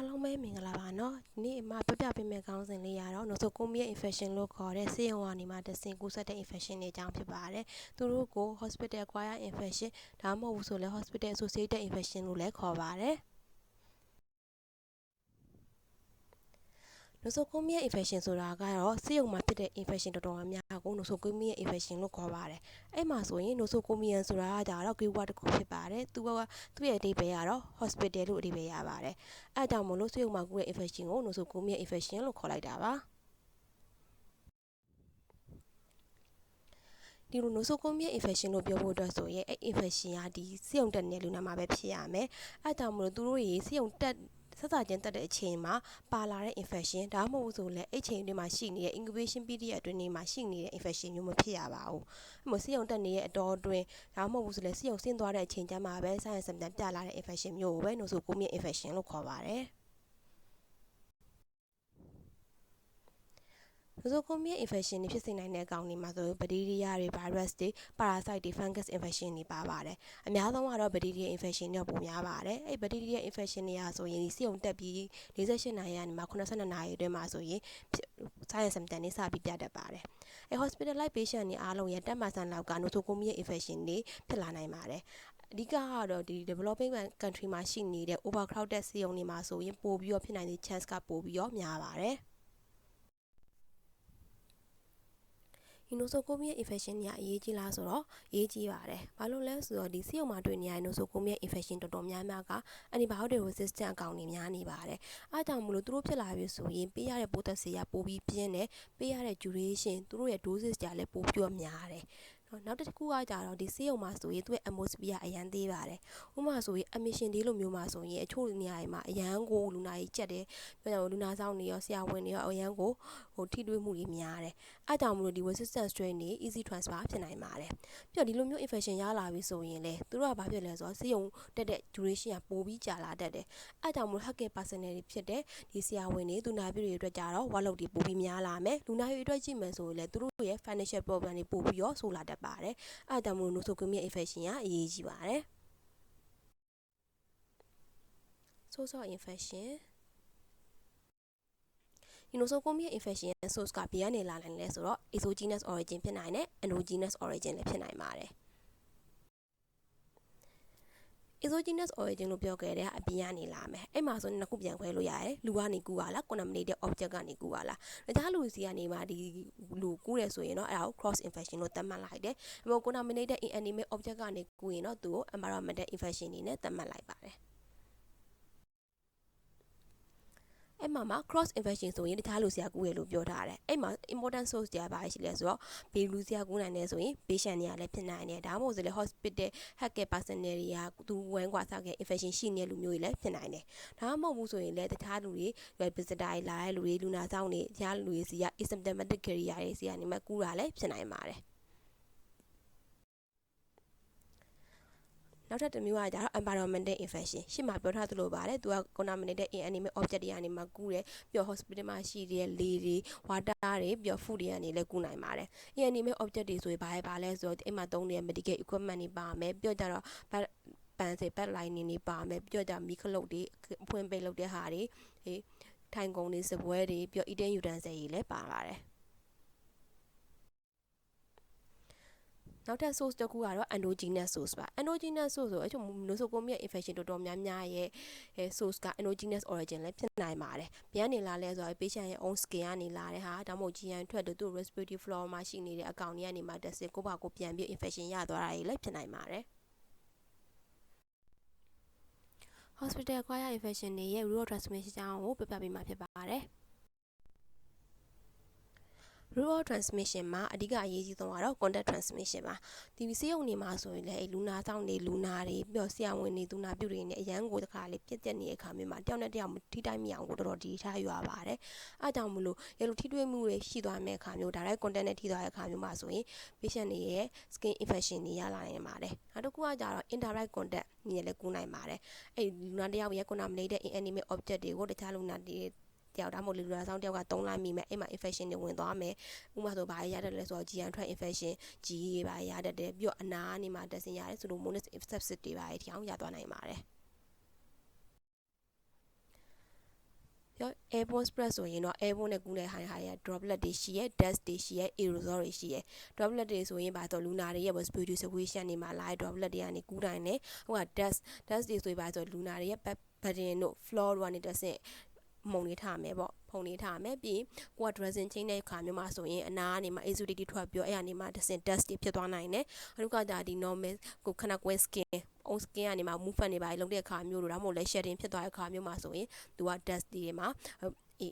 အားလုံးပဲမင်္ဂလာပါနော်ဒီနေ့မှာပြပြပေးမယ့်ခေါင်းစဉ်လေးရတော့ Nosocomial Infection လို့ခေါ်တဲ့ဆေးရုံကနေမှတဆင့်ကူးစက်တဲ့ infection တွေအကြောင်းဖြစ်ပါတယ်သူတို့ကို Hospital Acquired Infection ဒါမှမဟုတ်ဘူးဆိုလဲ Hospital Associated Infection လို့လည်းခေါ်ပါတယ်Nosocomial infection ဆိုတာကတော့ဆေးရုံမှာဖြစ်တဲ့ infection တော်တော်များများကို Nosocomial infection လို့ခေါ်ပါတယ်။အဲ့မှာဆိုရင် Nosocomial ဆိုတာကတော့ keyword တစ်ခုဖြစ်ပါတယ်။သူ့ရဲ့အဓိပ္ပာယ်ကတော့ hospital လို့အဓိပ္ပာယ်ရပါတယ်။အဲ့ဒါကြောင့်မို့လို့ဆေးရုံမှာကူတဲ့ infection ကို Nosocomial infection လို့ခေါ်လိုက်တာပါ။ဒီလို Nosocomial infection လို့ပြောဖို့အတွက်ဆိုရင်အဲ့ infection ကဒီဆေးရုံတက်နေတဲ့လူနာမှာပဲဖြစ်ရမယ်။အဲ့ဒါကြောင့်မို့လို့သူတို့ရေဆေးရုံတက်ဆက်စာချင်းတက်တဲ့အချိန်မှာပါလာတဲ့ infection ဒါမှမဟုတ်ဆိုလဲအဲ့ချိန်အတွင်းမှာရှိနေတဲ့ incubation period အတွင်းမှာရှိနေတဲ့ infection မျိုးမဖြစ်ရပါဘူး။အဲ့မှာဆေးရုံတက်နေတဲ့အတော်အတွင်းဒါမှမဟုတ်ဆိုလဲဆေးရုံဆင်းသွားတဲ့အချိန်ကျမှပဲ sign and symptom ပြလာတဲ့ infection မျိုးကိုပဲ Nosocomial infection လို့ခေါ်ပါတယ်။ Nosocomial infection တွေဖြစ်စေနိုင်တဲ့အကောင်တွေမှာဆို bacteria တွေ virus တွေ parasite တွေ fungus infection တွေပါပါတယ်အများဆုံးကတော့ bacteria infection တွေပိုများပါတယ်အဲ့ bacteria infection တွေကဆိုရင်ဒီဆေးရုံတက်ပြီး48နာရီကနေမှ82နာရီအတွင်းမှာဆိုရင် sign and symptom တွေစပြီးပြတတ်ပါတယ်အဲ့ hospitalized patient တွေအားလုံးရဲ့10%လောက်က Nosocomial infection တွေဖြစ်လာနိုင်ပါတယ်အဓိကကတော့ဒီ developing country မှာရှိနေတဲ့ overcrowded ဆေးရုံတွေမှာဆိုရင်ပို့ပြီးတော့ဖြစ်နိုင်တဲ့ chance ကပို့ပြီးတော့များပါတယ်Nosocomial infection တွေကအရေးကြီးလားဆိုတော့အရေးကြီးပါတယ်။ဘာလို့လဲဆိုတော့ဒီဆေးရုံမှာတွေ့နေရတဲ့ Nosocomial infection တော်တော်များများက antibiotic resistant အကောင်တွေများနေပါတယ်။အားကြောင့်မလို့သူတို့ဖြစ်လာပြီဆိုရင်ပေးရတဲ့ပိုးသက်ဆေးကပိုပြီးပြင်းတယ်။ပေးရတဲ့ duration သူတို့ရဲ့ dosage ကလည်းပိုပြီးများတယ်။နောက်တစ်ခုကကြတော့ဒီဆေးရုံမှာဆိုရင်သူ့ရဲ့ atmosphere အရန်သေးပါတယ်။ဥပမာဆိုရင် admission day လိုမျိုးမှာဆိုရင်အချို့နေရာတွေမှာအရန်ကိုလူနာကြီးကြက်တယ်။ပြောကြလို့လူနာဆောင်တွေရောဆရာဝန်တွေရောအရန်ကိုထိတွေ့မှုတွေများတယ်။အားကြောင့်မလို့ဒီ resistant strain တွေ easy transfer ဖြစ်နိုင်ပါတယ်။ပြီးတော့ဒီလိုမျိုး infection ရလာပြီဆိုရင်လေသူတို့ကဘာဖြစ်လဲဆိုတော့ဆေးရုံတက်တဲ့ duration ကပိုပြီးကြာလာတတ်တယ်။အားကြောင့်မလို့ healthcare personnel တွေဖြစ်တဲ့ဒီဆရာဝန်တွေသူနာပြုတွေအတွက်ကြတော့ workload တွေပိုပြီးများလာမယ်။လူနာတွေအတွက်ကြည့်မယ်ဆိုရင်လေသူတို့ရဲ့ financial problem တွေပိုပြီးတော့ဆိုးလာတတ်ပါတယ်။အားကြောင့်မလို့ Nosocomial infection ကအရေးကြီးပါတယ်။ source of infection Nosocomial infection ရဲ့ source ကဘယ်ကနေလာနိုင်လဲဆိုတော့ Exogenous origin ဖြစ်နိုင်တယ် Endogenous origin လည်းဖြစ်နိုင်ပါတယ်Exogenous origin လို့ပြောခဲ့တဲ့အပြင်ကနေလာမယ်အဲ့မှာဆိုနှစ်ခုပြန်ခွဲလို့ရတယ်လူကနေကူရလား contaminated object ကနေကူရလားတခြားလူစီကနေမှဒီလူကူးတယ်ဆိုရင်တော့အဲ့ဒါကို cross infection လို့သတ်မှတ်လိုက်တယ်အဲ့တော့ contaminated inanimate object ကနေကူရင်တော့သူ့ကို environmental infection အနေနဲ့သတ်မှတ်လိုက်ပါတယ်အဲ့မှာ cross infection ဆိုရင်တခြားလူစီကကူးရလို့ပြောထားတယ်အဲ့မှာ important source တွေကဘာရှိလဲဆိုတော့ဘေးလူစီကကူးနိုင်တယ်ဆိုရင် patient တွေကလည်းဖြစ်နိုင်တယ်ဒါမှမဟုတ်ဆိုလေ hospital healthcare personnel တွေကသူဝမ်းကွာစတဲ့ infection ရှိနေတဲ့လူမျိုးတွေလည်းဖြစ်နိုင်တယ်ဒါမှမဟုတ်ဘူးဆိုရင်လည်းတခြားလူတွေ visitor တွေလာတဲ့လူတွေလူနာဆောင်တွေတခြားလူတွေစီက asymptomatic carrier တွေစီကနေမှကူးတာလည်းဖြစ်နိုင်ပါတယ်နောက်ထပ်တစ်မျိုးကကြတော့ environmental infection ရှေ့မှာပြောထားသလိုပါတယ်သူက contaminated inanimate object တွေကနေမှကူးတယ်ပြီးတော့ hospital မှာရှိတဲ့လေတွေ water တွေပြီးတော့ food တွေကနေလည်းကူးနိုင်ပါတယ် inanimate object တွေဆိုရင်ဘာလဲဆိုတော့အိမ်မှာသုံးနေတဲ့ medical equipment တွေပါမယ်ပြီးတော့ကြတော့ပန်စေပတ်လိုင်းတွေပါမယ်ပြီးတော့ကြမီးခလုတ်တွေအဖွင့်ပိတ်လုပ်တဲ့ဟာတွေထိုင်ကုန်တွေစပွဲတွေပြီးတော့ eating utensils တွေလည်းပါပါတယ်နောက်ထပ် source တစ်ခုကတော့ endogenous source ပါ endogenous source ဆိုအချို့ Nosocomial infection တော်တော်များများရဲ့ source က endogenous origin လည်းဖြစ်နိုင်ပါတယ်ဘယ်ကနေလာလဲဆိုတော့ patient ရဲ့ own skin ကနေလာတဲ့ဟာဒါမှမဟုတ် GI ထွက်တဲ့သူ့ respiratory flora မှာရှိနေတဲ့အကောင်တွေကနေမှတက်စစ်ကိုပါကိုပြန်ပြီး infection ရသွားတာတွေလည်းဖြစ်နိုင်ပါတယ် hospital acquired infection တွေရဲ့ route of transmission အကြောင်းကိုပြပြပေးမှာဖြစ်ပါတယ် route of transmission မှာအဓိကအရေးကြီးဆုံးကတော့ contact transmission ပါဒီဆေးရုံတွေမှာဆိုရင်လည်းလူနာဆောင်တွေလူနာတွေပြီးတော့ဆရာဝန်တွေသူနာပြုတွေနဲ့အရန်ကိုတခါလေးပြည့်ပြည့်နေတဲ့အခါမျိုးမှာတယောက်နဲ့တယောက်ထိတိုက်မိအောင်ကိုတော်တော်ဒီထားရပါတယ်အားကြောင့်မလို့ရလို့ထိတွေ့မှုတွေရှိသွားမယ့်အခါမျိုး direct contact နဲ့ထိသွားတဲ့အခါမျိုးမှာဆိုရင် patient တွေရဲ့ skin infection တွေရလာနိုင်ပါတယ်နောက်တစ်ခုကကြတော့ indirect contact နေလည်းကူးနိုင်ပါတယ်အဲ့လူနာတယောက်ရဲ့ contaminated inanimate object တွေကိုတခြားလူနာတွေတယောက်ဒါမှမဟုတ်လူနာဆောင်တယောက်ကသုံးလိုက်မိမယ်အဲ့မှာ infection တွေဝင်သွားမယ်ဥပမာဆိုဘာရတတ်လဲဆိုတော့ GI ထွက် infection ကြီးတွေပါရတတ်တယ်ပြီးတော့အနာကနေမှတက်ဆင်းရတယ်Pseudomonas sepsis တွေပါထီအောင်ရသွားနိုင်ပါတယ် airborne spread ဆိုရင်တော့ airborne နဲ့ကူးတဲ့ဟာရ droplet တွေရှိရ dust တွေရှိရ aerosol တွေရှိရ droplet တွေဆိုရင်ဘာဆိုလူနာတွေရဲ့ respiratory secretion တွေမှာလာတဲ့ droplet တွေကနေကူးနိုင်တယ်ဟိုက dust တွေဆိုရင်ဘာဆိုလူနာတွေရဲ့ padding တို့ floor တို့ကနေတစ်ဆင့်မှုန်လေးထားမယ်ပေါ့ဖုန်လေးထားမယ်ပြီးကိုက dressing ချင်းတဲ့ခါမျိုးမှာဆိုရင်အနာကနေမှ acidity ထွက်ပြီးအဲ့ကနေမှတစ်ဆင့် dust တွေဖြစ်သွားနိုင်တယ်အခုကဒါဒီ normal ကိုခဏကွဲ skin on skin ကနေမှ movement တွေပါလုံးတဲ့ခါမျိုးတို့ဒါမှမဟုတ်လဲ shedding ဖြစ်သွားတဲ့ခါမျိုးမှာဆိုရင်သူက dust တွေမှာ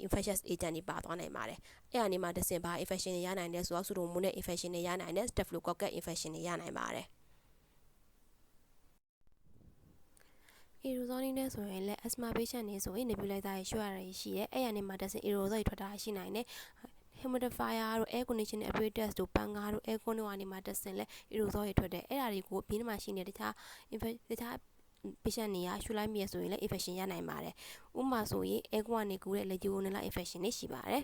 infectious agent တွေပါသွားနိုင်ပါတယ်အဲ့အနေမှာတစ်ဆင့်ဘာ infection တွေရနိုင်တယ်ဆိုတော့ Pseudomonas infection တွေရနိုင်တယ် Staphylococcus infection တွေရနိုင်ပါတယ်aerosol နဲ့ဆိုရင်လည်း asthma patient တွေဆိုရင် nebulizer တွေရွှတ်ရတာရှိတယ်အဲ့အနေမှာတစ်ဆင့် aerosol တွေထွက်တာရှိနိုင်တယ်humidifier တို့ air conditioner apparatus တို့ပန်ကားတို့ air con တို့အနေမှာတစ်ဆင့်လဲ aerosol တွေထွက်တယ်အဲ့ဒါတွေကိုအပြင်မှာရှိနေတခြား patient တွေကရွှတ်လိုက်မိရဆိုရင်လည်း infection ရနိုင်ပါတယ်ဥပမာဆိုရင် air con ကနေကူးတဲ့ legionella infection တွေရှိပါတယ်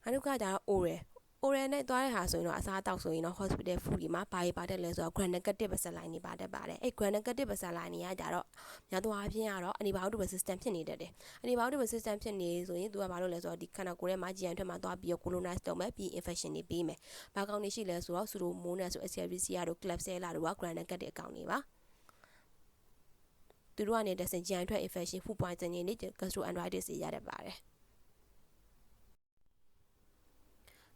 အခုကဒါတော့ oral နဲ့သွားတဲ့ဟာဆိုရင်တော့အစားအသောက်ဆိုရင်တော့ hospital food တွေမှာဘာတွေပါတယ်လဲဆိုတော့ gram negative baseline တွေပါတယ်အဲ့ gram negative baseline တွေကကြတော့များသောအားဖြင့်ကတော့ antibiotic resistant ဖြစ်နေတတ်တယ် antibiotic resistant ဖြစ်နေဆိုရင်သူကဘာလို့လဲဆိုတော့ဒီခန္ဓာကိုယ်ထဲမှာ GI ထွက်မှာသွားပြီး colonize လုပ်မယ်ပြီး infection တွေပေးမယ်ဘာကောင်တွေရှိလဲဆိုတော့ Pseudomonas ဆို Escherichia တို့ Klebsiella တို့က gram negative အကောင်တွေပါသူတို့ကနေတစ်ဆင့် GI ထွက် infection food poisoning တွေ gastroenteritis တွေရတတ်ပါတယ်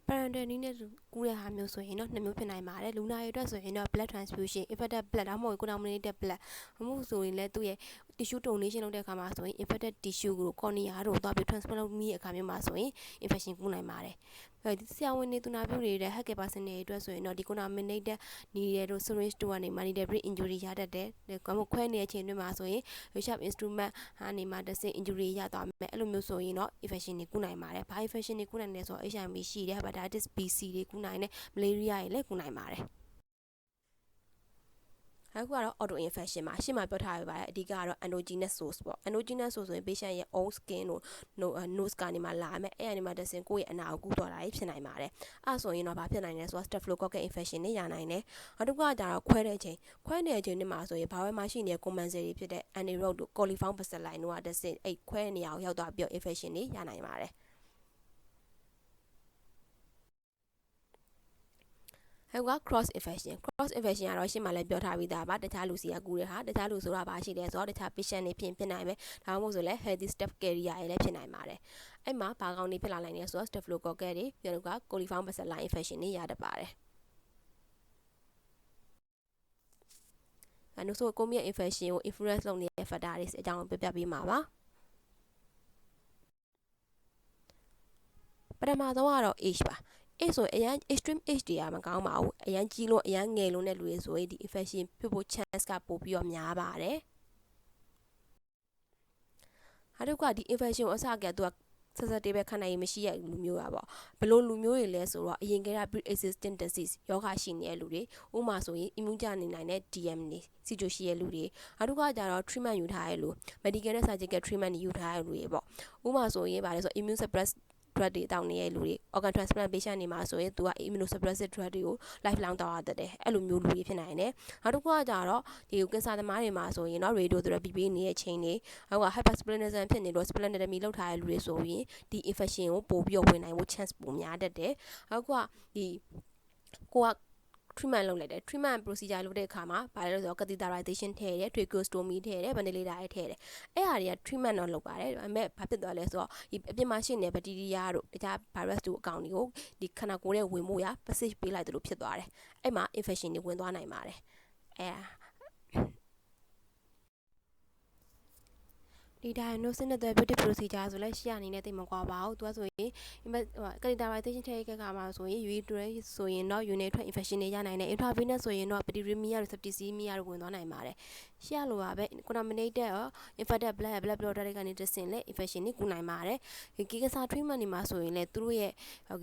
Parenteral နည်းနဲ့ကူးတဲ့ဟာမျိုးဆိုရင်တော့နှစ်မျိုးဖြစ်နိုင်ပါတယ်လူနာတွေအတွက်ဆိုရင်တော့ blood transfusion infected blood ဒါမှမဟုတ် contaminated blood မှုဆိုရင်လည်းသူ့ရဲ့ tissue donation လုပ်တဲ့အခါမှာဆိုရင် infected tissue ကို cornea တို့သွားပြီး transplant လုပ်မိတဲ့အခါမျိုးမှာဆိုရင် infection ကူးနိုင်ပါတယ်ဆရာဝန်တွေသူနာပြုတွေတဲ့ healthcare person တွေအတွက်ဆိုရင်တော့ဒီ contaminated needle တို့ syringe တို့ကနေ mandible injury ရတတ်တယ်ဒါမှမဟုတ်ခွဲနေတဲ့အချိန်တွေမှာဆိုရင် sharp instrument ကနေမှတစ်ဆင့် injury ရသွားမယ်အဲ့လိုမျိုးဆိုရင်တော့ infection တွေကူးနိုင်ပါတယ်ဘာ infection တွေကူးနိုင်လဲဆိုတော့ HIV ရှိတယ် hepatitis B C တွေကူးနိုင်တယ် malaria တွေလည်းကူးနိုင်ပါတယ်အခုကတော့ auto infection မှာရှေ့မှာပြောထားရပါတယ်အဓိကကတော့ endogenous source ပေါ့ endogenous source ဆိုရင် patient ရဲ့ own skin တို့ nose ကနေမှလာမယ်အဲ့အနေမှာတစ်ဆင့်ကိုယ့်ရဲ့အနာကိုကူးသွားတာဖြစ်နိုင်ပါတယ်အဲ့ဆိုရင်တော့ဘာဖြစ်နိုင်လဲဆိုတော့ Staphylococcus infection တွေရနိုင်တယ်နောက်တစ်ခုကကြတော့ခွဲတဲ့အချိန်တွေမှာဆိုရင်ဘာဝဲမှာရှိနေတဲ့ commensal တွေဖြစ်တဲ့ anaerobe တို့ coliform bacilli တို့ကတစ်ဆင့်အဲ့ခွဲနေရာကိုရောက်သွားပြီး infection တွေရနိုင်ပါတယ်ဟဲ့က cross infection ကတော့ရှင်းမှလည်းပြောထားပြီးသားပါတခြားလူစီကကူးတဲ့ဟာတခြားလူဆိုတာဘာရှိလဲဆိုတော့တခြား patient တွေဖြစ်နိုင်မယ်ဒါမှမဟုတ်ဆိုလဲ healthy staff carrier တွေလည်းဖြစ်နိုင်ပါတယ်အဲ့မှာဘာကောင်တွေဖြစ်လာနိုင်လဲဆိုတော့ Staphylococcus တွေပြီးတော့ coliform bacilli infection တွေရတတ်ပါတယ်Nosocomial infection ကို influence လုပ်နေတဲ့ factor တွေအကြောင်းပြပြပေးမှာပါပထမဆုံးကတော့ age ပါage ဆိုအရင် extreme age တွေကမကောင်းပါဘူးအရင်ကြီးလို့အရင်ငယ်လို့တဲ့လူတွေဆိုရင်ဒီ infection ဖြစ်ဖို့ chance ကပိုပြီးတော့များပါတယ်အဲ့တော့ကဒီ infection ကိုအစကသူကsusceptible ခံနိုင်ရမရှိတဲ့လူမျိုးอ่ะပေါ့ဘလို့လူမျိုးတွေလဲဆိုတော့အရင်ကတည်းက pre-existing disease ယောဂရှိနေတဲ့လူတွေဥပမာဆိုရင် immune ကျနေနိုင်တဲ့ DM တွေစီချိုရှိတဲ့လူတွေအဲ့တော့ကကြတော့ treatment ယူထားရလို့ medical နဲ့ surgical treatment ယူထားရလူတွေပေါ့ဥပမာဆိုရင်ဗါလဲဆို immune suppress drug တွေတောင်းနေတဲ့လူတွေ organ transplant patient တွေမှာဆိုရင်သူက immunosuppressive drug တွေကို lifelong တောင်းရတတ်တယ်အဲ့လိုမျိုးလူတွေဖြစ်နိုင်တယ်နောက်တစ်ခုကကြတော့ဒီကင်ဆာသမားတွေမှာဆိုရင်တော့ radiotherapy ပေးနေတဲ့အချိန်တွေဟိုက hypersplenism ဖြစ်နေလို့ splenectomy လုပ်ထားတဲ့လူတွေဆိုရင်ဒီ infection ကိုပို့ပြီးဝင်နိုင်ဖို့ chance ပိုများတတ်တယ်နောက်ကဒီကိုကtreatment လုပ်လိုက်တယ် treatment procedure လုပ်တဲ့အခါမှာဘာလဲဆိုတော့ catheterization ထည့်ရတယ် tracheostomy ထည့်ရတယ် ventilator ထည့်ရတယ်အဲ့ဟာတွေက treatment တော့လုပ်ပါတယ်ဒါပေမဲ့ဘာဖြစ်သွားလဲဆိုတော့ဒီအပြင်မှာရှိနေတဲ့ bacteria တို့တခြား virus တို့အကောင်တွေကိုဒီခန္ဓာကိုယ်ရဲ့ဝင်မှုရ passage ပေးလိုက်တယ်လို့ဖြစ်သွားတယ်အဲ့မှာ infection တွေဝင်သွားနိုင်ပါတယ်ဒီ diagnostic နဲ့ therapeutic procedure ဆိုလဲရှေ့အနေနဲ့သိမကွာပါဘူးသူကဆိုရင် catheterization ထည့်ခဲ့ခါမှာဆိုရင် urinary ဆိုရင်တော့ urinary tract infection တွေရနိုင်တယ် intravenous ဆိုရင်တော့ Bacteremia တို့ septicemia တို့ဝင်သွားနိုင်ပါတယ်ရှေ့လိုပါပဲ contaminated ရော infected blood bladder တွေကနေတစ်ဆင့်လဲ infection တွေကူးနိုင်ပါတယ်ဒီကင်ဆာ treatment တွေမှာဆိုရင်လဲသူတို့ရဲ့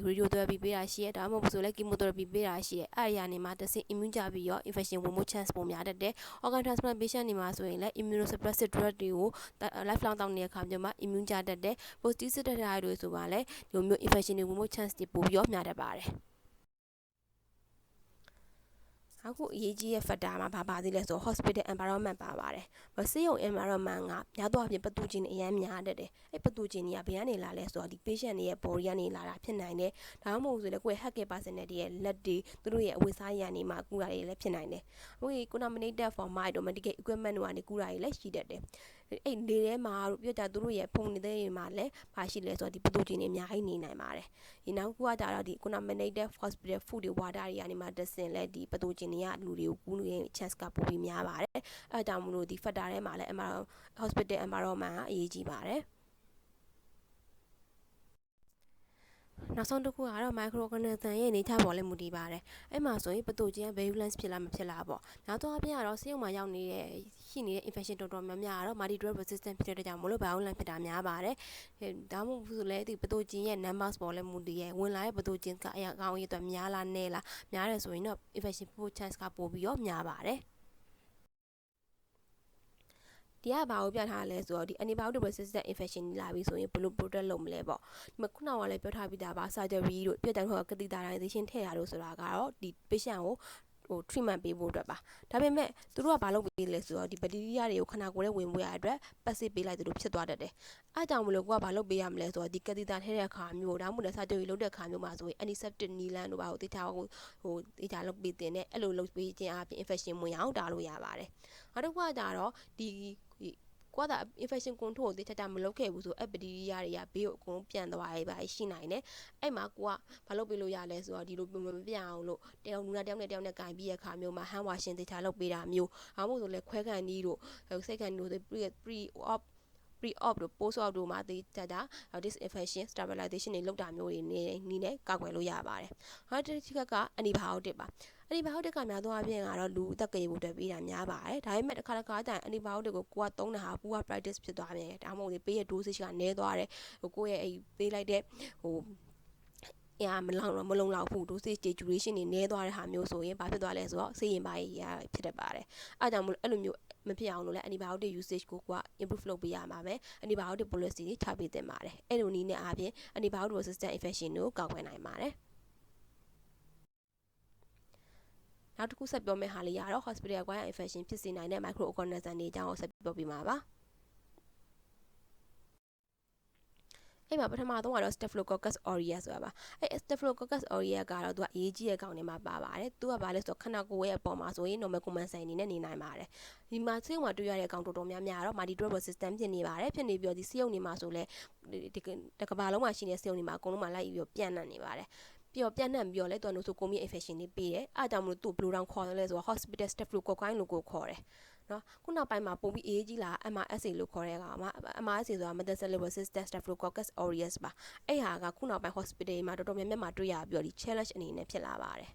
radiotherapy ပေးတာရှိရဒါမှမဟုတ်ဆိုလဲ chemotherapy ပေးတာရှိရအဲ့ဒီကနေမှတစ်ဆင့် immune ကြပြီးရော infection ဝင်မှု chance ပိုများတတ်တယ် organ transplant patient တွေမှာဆိုရင်လဲ immunosuppressive drug တွေကိုlifelong တောင်းနေတဲ့အခါမျိုးမှာ immune ကြတတ်တယ် positive တက်တဲ့တွေဆိုပါလဲဒီလိုမျိုး infection တွေဝင်မှု chance တွေပိုပြီးတော့များတတ်ပါတယ် အခုအရေးကြီးတဲ့ factor မှာဘာသေးလဲဆို hospital environment ပါပါတယ်။ဆေးရုံ environment ကများသောအားဖြင့် pathogen အများများတတ်တယ်။အဲ့ pathogen တွေကဘယ်ကနေလာလဲဆိုတော့ဒီ patient တွေရဲ့ body ကနေလာတာဖြစ်နိုင်တယ်။ဒါမှမဟုတ်ဆိုလည်းကိုယ့်ရဲ့ healthcare personnel တွေရဲ့လက်တွေသူတို့ရဲ့အဝတ်စားရည်ကနေမှကူတာတွေလည်းဖြစ်နိုင်တယ်။အခု contaminated format တို့ medical equipment တို့ကနေကူတာတွေလည်းရှိတတ်တယ်။အဲ့လေထဲမှာတို့ပြကြသူတို့ရဲ့ဖုန်နေတဲ့တွေမှာလည်းဘာရှိလဲဆိုတော့ဒီ pathogen တွေအများကြီးနေနိုင်ပါတယ်။ဒီနောက်ကကြတော့ဒီ contaminated hospital food တွေ water တွေကနေမှတဆင်လဲဒီ pathogen တွေကလူတွေကိုကူးနေတဲ့ chance ကပိုပြီးများပါတယ်။အဲဒါကြောင့်မလို့ဒီ factor ထဲမှာလည်း hospital environment ကအရေးကြီးပါတယ်။နောက်ဆုံးတစ်ခုကတော့ microorganism ရဲ့ nature ပေါ်လည်းမူတည်ပါတယ်။အဲ့မှာဆိုရင် pathogen virulence ဖြစ်လားမဖြစ်လားပေါ့။နောက်တော့အပြင်ကတော့ဆေးရုံမှာရောက်နေတဲ့ရှိနေတဲ့ infection တော်တော်များများကတော့ multi drug resistant ဖြစ်တဲ့ကြောင့်မလို့ virulence ဖြစ်တာများပါတယ်။ဒါမှမဟုတ်ဆိုလည်းဒီ pathogen ရဲ့ numbers ပေါ်လည်းမူတည်ရဲ့ဝင်လာတဲ့ pathogen ကအရာကောင်းရေးအတွက်များလားနည်းလားများတယ်ဆိုရင်တော့ infection ဖြစ်ဖို့ chance ကပိုပြီးတော့များပါတယ်။ဒီကဘာကိုပြထားလဲဆိုတော့ဒီ antibiotic resistant infection လာပြီဆိုရင်ဘယ်လို protect လုပ်မလဲပေါ့ဒီမှာခုနကလည်းပြောထားပြီးသားပါ surgery တို့ပြတ်တဲ့ဟို catheterization ထည့်ရလို့ဆိုတာကတော့ဒီ patient ကိုtreatment ပေးဖို့အတွက်ပါဒါပေမဲ့သူတို့ကဘာလုပ်ပေးလဲဆိုတော့ဒီ bacteria တွေကိုခန္ဓာကိုယ်ထဲဝင်ဖို့ရအတွက် passive ပေးလိုက်သူတို့ဖြစ်သွားတတ်တယ်အဲကြောင့်မလို့ကိုကဘာလုပ်ပေးရမလဲဆိုတော့ဒီ catheter ထည့်တဲ့အခါမျိုးဒါမှမဟုတ် surgery လုပ်တဲ့အခါမျိုးမှာဆိုရင် antiseptic နီလန်တို့ဘာကိုတေချာတေချာလုပ်ပေးတင်တယ်အဲ့လိုလုပ်ပေးခြင်းအပြင် infection ဝင်အောင်တားလို့ရပါတယ်နောက်တစ်ခုကကြတော့ဒီကိုက infection control ကိုတေချာမလုပ်ခဲ့ဘူးဆို bacteria တွေကဘေးကိုအကုန်ပြန်သွားရေးပါရှိနိုင်တယ်အဲ့မှာကိုကဘာလုပ်ပေးလို့ရလဲဆိုတော့ဒီလိုမပြအောင်လို့တယောက်လူနာတယောက်နဲ့ကင်ပြီးရခါမျိုးမှာ hand washing တေချာလုပ်ပေးတာမျိုးအားမို့ဆိုလဲခွဲကန်နီးတို့စိတ်ကန်နီးတို့ pre-op တို့ post-op တို့မှာတေချာdisinfection sterilization တွေလုပ်တာမျိုးတွေနီးနဲ့ကောက်ွယ်လို့ရပါတယ်နောက်တစ်ချက်က antibiotic ပါantibiotic ကများသောအားဖြင့်ကတော့လူအသက်ကြီးဖို့တက်ပေးတာများပါတယ်ဒါပေမဲ့တစ်ခါတိုင် antibiotic ကိုကိုကသုံးတာဟာပူက practice ဖြစ်သွားတယ်ဒါမှမဟုတ်ပေးရဲ့ dosage ကနည်းသွားတယ်ကိုယ့်ရဲ့အဲ့ပေးလိုက်တဲ့မလုံလောက်ဘူး dosage duration တွေနည်းသွားတဲ့ဟာမျိုးဆိုရင်ဘာဖြစ်သွားလဲဆိုတော့ဆေးရင်ပါရဖြစ်တတ်ပါတယ်အဲဒါကြောင့်မလို့အဲ့လိုမျိုးမဖြစ်အောင်လို့လဲ antibiotic usage ကိုက improve လုပ်ပေးရမှာပဲ antibiotic policy တွေချပေးသင့်ပါတယ်အဲ့လိုနည်းနဲ့အားဖြင့် antibiotic resistant infection ကိုကောက်ွယ်နိုင်ပါတယ်နောက်တစ်ခုဆက်ပြောမယ့်ဟာလေးကတော့ hospital acquired infection ဖြစ်စေနိုင်တဲ့ microorganism တွေအကြောင်းကိုဆက်ပြောပြမှာပါအဲ့မှာပထမဆုံးကတော့ Staphylococcus aureus ဆိုတာပါအဲ့ Staphylococcus aureus ကတော့သူကအရေးကြီးတဲ့ကောင်တွေမှာပါပါတယ်သူကဘာလဲဆိုတော့ခန္ဓာကိုယ်ရဲ့အပေါ်မှာဆိုရင် normal common sign အနေနဲ့နေနိုင်ပါတယ်ဒီမှာဆေးရုံမှာတွေ့ရတဲ့ကောင်တော်တော်များများတော့ multi drug resistant ဖြစ်နေပါတယ်ဖြစ်နေပြီးတော့ဒီဆေးရုံတွေမှာဆိုလဲဒီကမ္ဘာလုံးမှာရှိနေတဲ့ဆေးရုံတွေမှာအကုန်လုံးမှာလိုက်ပြီးတော့ပြန့်နှံ့နေပါတယ်ပြီးတော့ပြန့်နှံ့ပြီးတော့လဲသူက nosocomial infection တွေပေးတယ်အားကြောင့်မလို့သူ့ဘယ်လိုတောင်ခေါ်လဲဆိုတော့ hospital staphylococcus လို့ကိုခေါ်တယ်နော်ခုနောက်ပိုင်းမှာပုံပြီးအေးကြီးလာ MRSA လို့ခေါ်တဲ့ကောင်မှာ MRSA ဆိုတာ methicillin resistant staphylococcus aureus ပါအဲ့ဟာကခုနောက်ပိုင်း hospital မှာတော်တော်များများမှာတွေ့ရပြီးတော့ဒီ challenge အနေနဲ့ဖြစ်လာပါတယ်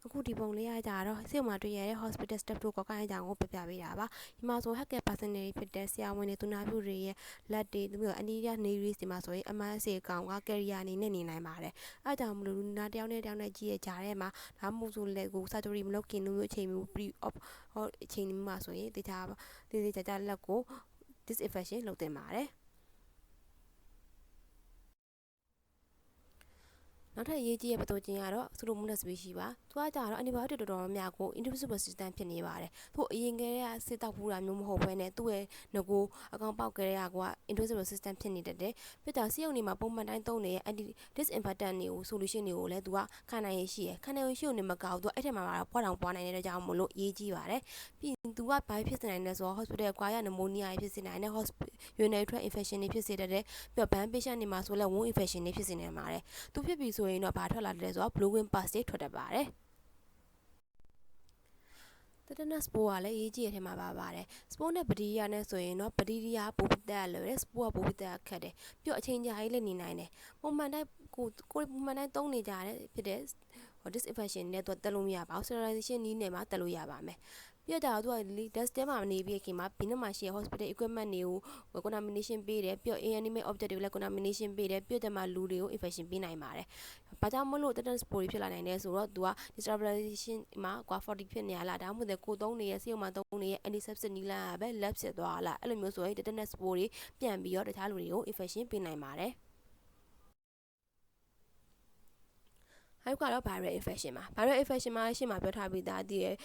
အခုဒီပုံလေးရကြတော့ဆေးရုံမှာတွေ့ရတဲ့ hospital staphylococcus အကြောင်းကိုပြပြပေးတာပါဒီမှာဆို healthcare personnel တွေဖြစ်တဲ့ဆရာဝန်တွေသူနာပြုတွေရဲ့လက်တွေသူမျိုးအနီးရ nails ဒီမှာဆိုရင် MRSA ကောင်က carrier အနေနဲ့နေနိုင်ပါတယ်အဲကြောင့်မလို့လူနာတယောက်နဲ့ကြီးရဲ့ကြားထဲမှာဒါမှမဟုတ်ဆိုလည်းကို surgery မလုပ်ခင်မျိုးအချိန်မျိုး pre-op အချိန်မျိုးမှာဆိုရင်တေချာလက်ကို disinfection လုပ်သင့်ပါတယ်နောက်ထပ်အရေးကြီးတဲ့ pathogen ကတော့ Pseudomonas species ပါသူကကြတော့ antibiotic တော်တော်များကို intrusive resistant ဖြစ်နေပါတယ်သူအရင်ကတည်းကစစ်တောက်ဖူးတာမျိုးမဟုတ်ဘဲနဲ့သူ့ရဲ့ငကိုအကောင်ပေါက်ကလေးက intrusive resistant ဖြစ်နေတတ်တယ်ပြီးတော့ဆေးရုံတွေမှာပုံမှန်တိုင်းသုံးနေတဲ့ anti disinfectant တွေကို solution တွေကိုလည်းသူကခံနိုင်ရရှိရယ်ခံနိုင်ရရှိုံနဲ့မကောက်သူအဲ့ထက်မှာပွားတောင်ပွားနိုင်တဲ့ကြောင့်မလို့ရေးကြီးပါတယ်ပြီးသူကဘာဖြစ်နေလဲဆိုတော့ hospital acquired pneumonia ဖြစ်စေနိုင်တဲ့ urinary tract infection တွေဖြစ်စေတတ်တယ်ပြီးတော့ ban patient တွေမှာဆိုလည်း wound infection တွေဖြစ်စေနိုင်ပါတယ်သူဖြစ်ပြီးဆိုရင်တော့ဘာထွက်လာတယ်ဆိုတော့ blowing pus တွေထွက်တတ်ပါတယ်Tetanus spore ကလည်းရေးကြည့်ရတဲ့မှာပါပါတယ် spore နဲ့ bacteria နဲ့ဆိုရင်တော့ bacteria ပိုပြီးတက်လွယ်တယ် spore ကပိုပြီးတက်ခက်တယ်ပြီးတော့အချိန်ကြာကြီးလည်းနေနိုင်တယ်ပုံမှန်တိုင်းကိုပုံမှန်တိုင်းသုံးနေကြတဲ့ဖြစ်တဲ့ disinfection နဲ့တော့တက်လို့မရပါဘူး sterilization နည်းနဲ့မှတက်လို့ရပါမယ်ပြီးတော့သူက dust ထဲမှာနေပြီးခင်မှာဘေးနားမှာရှိတဲ့ hospital equipment တွေကို contamination ပေးတယ်ပြီးတော့ inanimate object တွေကိုလည်း contamination ပေးတယ်ပြီးတော့လူတွေကို infection ပေးနိုင်ပါတယ်ဘာကြောင့်မလို့ tetanus spore ဖြစ်လာနိုင်လဲဆိုတော့သူက sterilization မှာ40ဖြစ်နေရလားဒါမှမဟုတ်ကိုသုံးနေတဲ့ဆေးရုံမှာသုံးနေတဲ့ antiseptic နီလန်ကပဲ lab ဖြစ်သွားလားအဲ့လိုမျိုးဆိုရင် tetanus spore တွေပြန်ပြီးတော့တခြားလူတွေကို infection ပေးနိုင်ပါတယ် I've got a viral infection. Viral infection, my better that the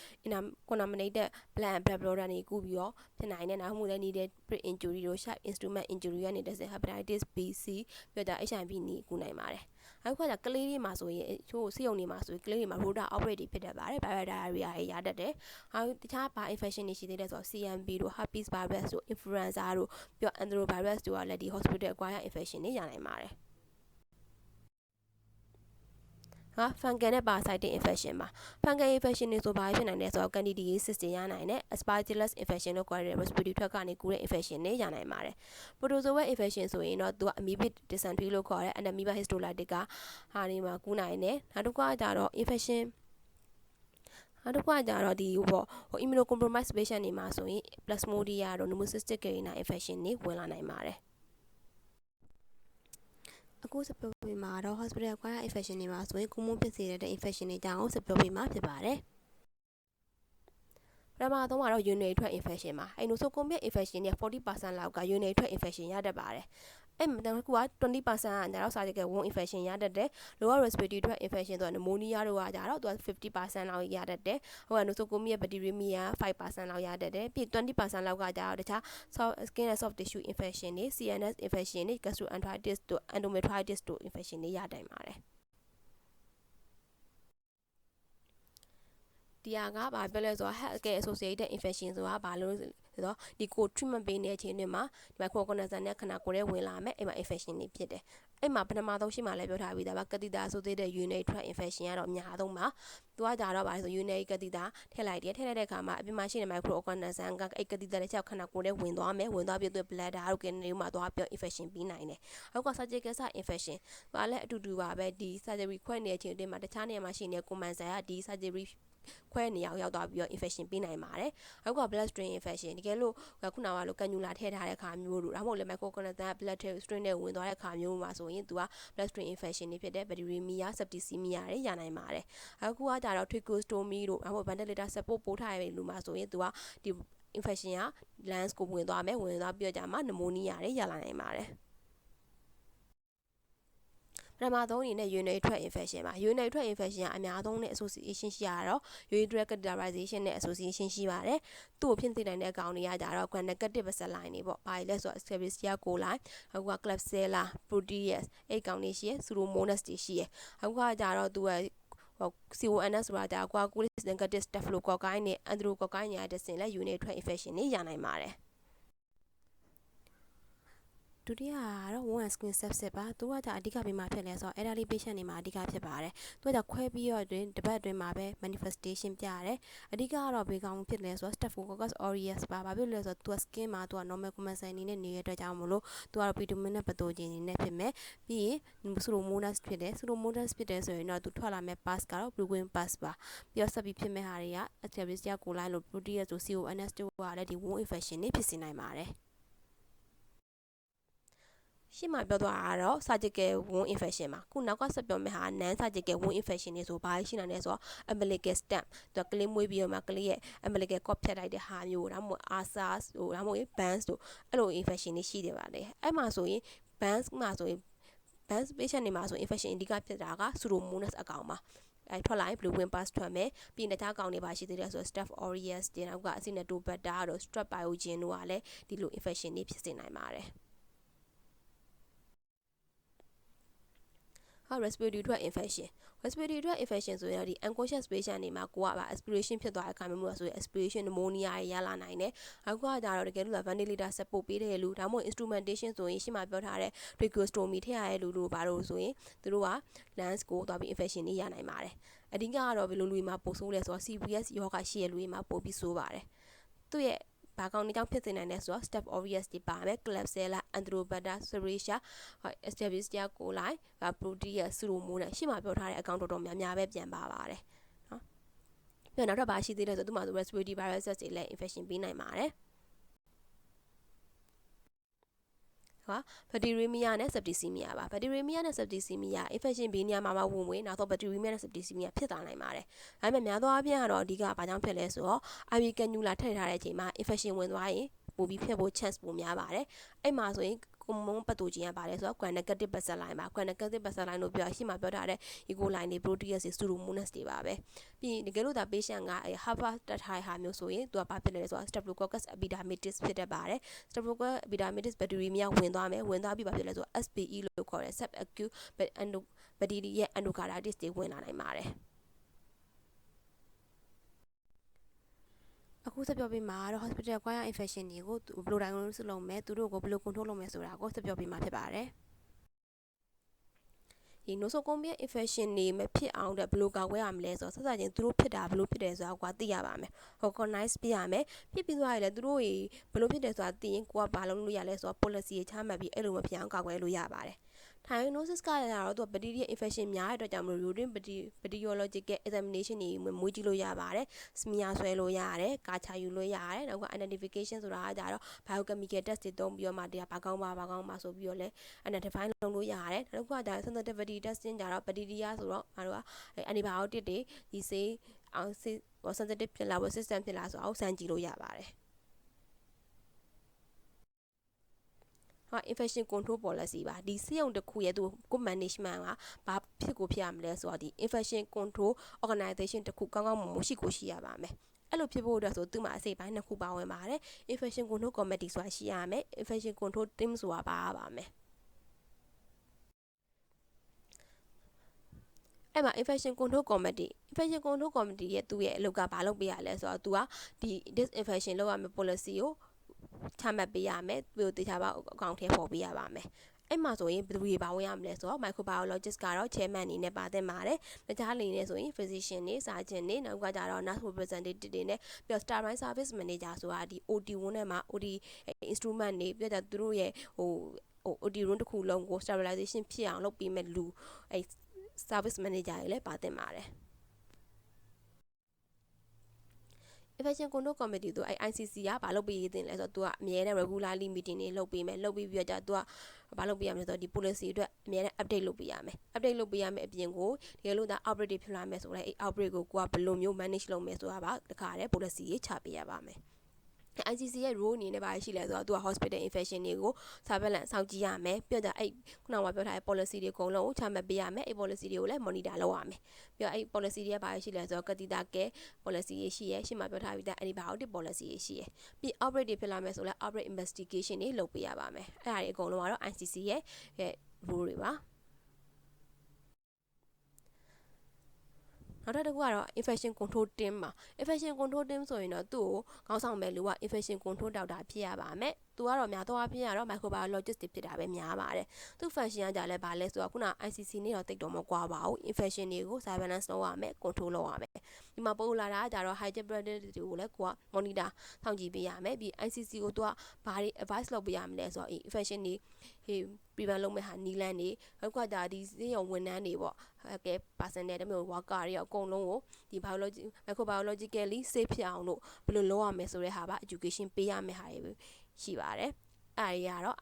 contaminated blood and gubio, penine and amu needed pre-injury or sharp instrument injury and it doesn't hepatitis B, C, with the HIV need gunaimare. I've got a clearly muscle, so see only muscle, clearly my ruda already pit about diarrhea, yada day. How the tapa infection initiated or CMV to herpes virus to influenza, pure enterovirus to already hospital acquire infection in Yanamare. Fungal and parasitic infection. Fungal infection is surviving and there's candidate system and aspergillus infection or respiratory infection. Protozoa infection so in not do amoebic dysentery local and amoeba histolytica harima gunaine. Haduka infection. Haduka the immunocompromised patient in maso plasmodia or pneumocystic infection ni wela naimare. Aku seperti mana hospital acquired infection ni masuk yang kumum pesisir infection ni jangan seperti mana sebare. Ramai tu mana urinary tract infection mah. Nosocomial infection ni 40% lah uga urinary tract infection ya ada bare. Dan kuat 20% dah sahaja ke wound infection ya ada deh. Lower respiratory tract infection tu pneumonia tu ada tu 50% lah ya ada deh. Orang nosocomial bacteremia 5% lah ya ada deh. Pi 20% lah uga ada dah. Skin and soft tissue infection ni, CNS infection ni, gastroenteritis tu, endometritis tu infection ni ya ada mare. Dia agak apa so healthcare associated infection so apa lalu so di treatment bini ni mah microorganisms ni kena kore wilame ema infection ni pide. Ema pertama tu sih malah biar tahu dah ketida associated urinary tract infection ada tu mah tu ada so urinary ketida thelai dia kama abi masih ni microorganisms kan ketida ni cakap kena kore wilame biar tu bladder aku ni mah tu apa infection bina ini. Aku saja kisah infection. Walau tu dua di surgery kau ni dia mah cakap masih ni kuman saya di surgery quite near your infection been a mare. I got bloodstream infection. Gelo, Kakuna, look, and you let head had a camu. I won't let my coconut that blood strain with all a camu muscle into a bloodstream infection if you did, but remia, septicemia, yana mare. I go out out to go to me. I will bundle it as a popo time lumaso into a infection, landscape with army, with a biodama, pneumonia, yala mare. Ramadon in a urinary tract infection. Urinary tract infection, I mean, I don't association share, urinary categorization association share, 2 pinted and a county adara, when negative saline, by less or Escherichia coli, a Klebsiella, Proteus, a county share, Pseudomonas this I got dara to a Sionas rada, Quaculis, negative Staphylococcus, and Drucoccine, the same urinary tract infection, Yana Mare. Today I want skin sepsis tu ada adika bima pele so elderly patient ni ma adika phit pare tu ada khwe pi yo twin debat twin ma be manifestation ပြတယ်အဓိကကတော့ဘေးကောင်ဖြစ်လဲဆို Staphylococcus aureus ပါဘာဖြစ်လဲဆိုသူ skin မှာသူ normal common sign နေနဲ့နေတဲ့အတွက်ကြောင့်မလို့သူကတော့ predominant pathogen နေနဲ့ဖြစ်မယ်ပြီးရင် Pseudomonas ဖြစ်တယ် Pseudomonas ဖြစ်တယ်ဆိုရင်တော့သူထွက်လာမဲ့ pass ကတော့ blue wing pass ပါပြီးတော့ဆက်ပြီးဖြစ်မဲ့ဟာတွေက Escherichia coli လို့ Proteus ဆို CONS တို့ကလည်းဒီ wound infection တွေဖြစ်စေနိုင်ပါတယ်ရှိမှပြောသွားတာတော့ surgical wound infection မှာခုနောက်ကဆက်ပြောမယ့်ဟာ non surgical wound infection တွေဆိုဘာရှိနိုင်လဲဆိုတော့ umbilical stump သူကလေးမွေးပြီးတော့မှကလေးရဲ့ umbilical cord ဖြတ်လိုက်တဲ့ဟာမျိုးဒါမှမဟုတ် ARSAS တို့ဒါမှမဟုတ် BANS တို့အဲ့လို infection တွေရှိတယ်ပါလေအဲ့မှာဆိုရင် BANS မှာဆိုရင် BANS patient တွေမှာဆို infection အဓိကဖြစ်တာက Pseudomonas အကောင်ပါအဲ့ထွက်လာရင် blue wing pass ထွက်မယ်ပြီးရင်တခြားကောင်တွေပါရှိသေးတယ်ဆိုတော့ Staph aureus တွေနောက်က Acinetobacter တို့ Strep pyogen တို့ကလည်းဒီလို infection တွေဖြစ်စေနိုင်ပါတယ်respiratory tract infection ဆိုရင်ဒီ unconscious patient တွေမှာကိုကပါ aspiration ဖြစ်သွားတဲ့အခါမျိုးဆိုရင် aspiration pneumonia ရလာနိုင်တယ်အခုကကြတော့တကယ်လို့ ventilator support ပေးတဲ့လူဒါမှမဟုတ် instrumentation ဆိုရင်ရှေ့မှာပြောထားတဲ့ tracheostomy ထည့်ရတဲ့လူတို့ဘာလို့ဆိုရင်သူတို့က lungs ကိုသွားပြီး infection တွေရနိုင်ပါတယ်အဓိကကတော့ဘယ်လိုလူတွေမှာပိုဆိုးလဲဆိုတော့ CVS ရောဂါရှိတဲ့လူတွေမှာပိုပြီးဆိုးပါတယ်သူ့ရဲ့ဘာကောင်တွေကြောင့်ဖြစ်နေနိုင်လဲဆိုတော့ Staph aureus တွေပါမယ် Klebsiella, Enterobacter, Serratia, Escherichia coli, Proteus, Pseudomonas ရှေ့မှာပြောထားတဲ့အကောင်တော်တော်များများပဲပြန်ပါပါတယ်နော်ပြီးတော့နောက်ထပ်ဘာရှိသေးလဲဆိုတော့သူ့မှာ respiratory viruses တွေလည်း infection ပေးနိုင်ပါတယ်Bacteremia နဲ့ septicemia ပါ Bacteremia နဲ့ septicemia infection ဘေးနေရာမှာဝင်ဝင်နောက်တော့ Bacteremia နဲ့ septicemia ဖြစ်သွားနိုင်ပါတယ်။ဒါပေမဲ့များသောအားဖြင့်ကတော့အဓိကဘာကြောင့်ဖြစ်လဲဆိုတော့ IV cannula ထည့်ထားတဲ့အချိန်မှာ infection ဝင်သွားရင်ပိုပြီးဖြစ်ဖို့ chance ပိုများပါတယ်။အဲ့မှာဆိုရင် common pathogen ကပါတယ်ဆိုတော့ gram negative bacilli ပါ gram negative bacilli လို့ပြောရှေ့မှာပြောထားတဲ့ E. coli တွေ proteus တွေ pseudomonas တွေပါပဲပြီးရင်တကယ်လို့ဒါ patient ကharvard တက်ထားတဲ့ဟာမျိုးဆိုရင်သူကဘာဖြစ်လဲဆိုတော့ Staphylococcus epidermidis ဖြစ်တတ်ပါတယ် Staphylococcus epidermidis Bacteremia ဝင်သွားပြီးဘာဖြစ်လဲဆိုတော့ SPE လို့ခေါ်တဲ့ subacute bacteria endocarditis တွေဝင်လာနိုင်ပါတယ်အခုဆက်ပြောပြမှာတော့ hospital acquired infection တွေကိုဘယ်လို diagnose လုပ်မယ်သူတို့ကိုဘယ်လို control လုပ်မယ်ဆိုတာကိုဆက်ပြောပြမှာဖြစ်ပါတယ်ဒီ nosocomial infection တွေမဖြစ်အောင်တဲ့ဘယ်လိုကာကွယ်ရမလဲဆိုတော့ဆက်စချင်းသူတို့ဖြစ်တာဘယ်လိုဖြစ်တယ်ဆိုတာကိုသိရပါမယ် recognize ပြရမယ်ဖြစ်ပြီးသွားရင်လည်းသူတို့ဘယ်လိုဖြစ်တယ်ဆိုတာသိရင်ကိုကဘာလုပ်လို့ရလဲဆိုတော့ policy ချမှတ်ပြီးအဲ့လိုမဖြစ်အောင်ကာကွယ်လို့ရပါတယ် diagnosis ကလည်းတော့သူက bacteria infection များတဲ့အတွက်ကြောင့်မလို့ routine bacteriological examination တွေမွေးကြည့်လို့ရပါတယ် smear ဆွဲလို့ရတယ်ကာချာယူလို့ရတယ်နောက်က identification ဆိုတာကကြတော့ biochemical test တွေသုံးပြီးတော့မှတရားဘာကောင်းပါဆိုပြီးတော့လဲ identify လုပ်လို့ရတယ်နောက်ကဒါ sensitivity testing ကြတော့ bacteria ဆိုတော့ငါတို့က antibiotic တွေဒီဆေးsensitive ဖြစ်လား resistant ဖြစ်လားဆိုတော့စမ်းကြည့်လို့ရပါတယ်infection control policy ပါဒီဆေးရုံတစ်ခုရဲ့သူကို management ကဘာဖြစ်ရမလဲဆိုတော့ဒီ infection control organization တစ်ခုကောင်းမွန်ရှိရပါမယ်အဲ့လိုဖြစ်ဖို့အတွက်ဆိုသူ့မှာအစိပ်ပိုင်းနှစ်ခုပါဝင်ပါတယ် infection control committee ဆိုတာရှိရမယ် infection control team ဆိုတာပါမယ်အဲ့မှာ infection control committee ရဲ့သူ့ရဲ့အလုပ်ကဘာလုပ်ပေးရလဲဆိုတော့သူကဒီ disinfection လုပ်ရမယ့် policy ကိုချမှတ်ပေးရမယ်ပြီးတော့တေချာပါအကောင့်ထဲပေါ်ပေးရပါမယ်အဲ့မှာဆိုရင်ဘယ်သူတွေပါဝင်ရမလဲဆိုတော့ microbiologist ကတော့ chairman အနေနဲ့ပါသင့်ပါတယ်တခြားအနေနဲ့ဆိုရင် physician တွေ surgeon တွေနောက်ကကြတော့ nurse representative တွေနဲ့ပြီးတော့ sterile service manager ဆိုတာဒီ OT ဝန်းထဲမှာ OT instrument တွေပြီးတော့သူတို့ရဲ့OT room တစ်ခုလုံးကို sterilization ဖြစ်အောင်လုပ်ပေးမဲ့လူအဲ့ service manager တွေလည်းပါသင့်ပါတယ် infection control committee တို့ICC ကဘာလုပ်ပေးရတင်လဲဆိုတော့သူကအမြဲတမ်း regularly meeting တွေလုပ်ပေးမယ်လုပ်ပြီးတော့သူကဘာလုပ်ပေးရမလဲဆိုတော့ဒီ policy အတွက်အမြဲတမ်း update လုပ်ပေးရမယ်အပြင်ကိုတကယ်လို့ဒါ outbreak တွေဖြစ်လာမယ်ဆိုတော့အဲ့ outbreak ကိုကိုကဘယ်လိုမျိုး manage လုပ်မယ်ဆိုတာပါတခါတည်း policy ရေးချပေးရပါမယ်ICC ရဲ့ role အနေနဲ့ဘာရှိလဲဆိုတော့သူက hospital infection တွေကို surveillance စောင့်ကြည့်ရမယ်ပြီးတော့အဲ့ခုနကပြောထားတဲ့ policy တွေအကုန်လုံးကိုချမှတ်ပေးရမယ်အဲ့ policy တွေကိုလည်း monitor လုပ်ရမယ်ပြီးတော့အဲ့ policy တွေကဘာရှိလဲဆိုတော့ catheter care policy တွေရှိရရှေ့မှာပြောထားပြီးသား antibiotic policy တွေရှိရပြီး outbreak တွေဖြစ်လာမယ်ဆိုလဲ outbreak investigation တွေလုပ်ပေးရပါမယ်အဲ့ဒါတွေအကုန်လုံးကတော့ ICC ရဲ့ role တွေပါနောက်တစ်ခုကတော့ infection control team မှာ infection control team ဆိုရင်တော့သူ့ကိုခေါင်းဆောင်မဲ့လူက infection control doctor ဖြစ်ရပါမယ်သူကတော့များသောအားဖြင့်ကတော့ microbiologist တွေဖြစ်တာပဲများပါတယ်သူ function ကကြလဲဘာလဲဆိုတော့ခုန ICC နဲ့တော့တိတ်တော့မကွာပါဘူး infection တွေကို surveillance လုပ်ရမယ် control လုပ်ရမယ်ဒီမှာပို့လာတာကကြတော့ high temperature တွေကိုလည်းကိုက monitor စောင့်ကြည့်ပေးရမယ်ပြီး ICC ကိုသူကဘာတွေ advice လုပ်ပေးရမလဲဆိုတော့ infection တွေprevent လုပ်မဲ့ဟာနီလန်းတွေနောက်ကကြဒီစေရုံဝန်ထမ်းတွေပေါ့ကဲ personnel တွေမျိုး worker တွေအကုန်လုံးကိုဒီ microbiologically safe ဖြစ်အောင်လို့ဘယ်လိုလုပ်ရမလဲဆိုတဲ့ဟာပါ education ပေးရမယ့်ဟာတွေရှိပါတယ်အဲ့ဒီကတော့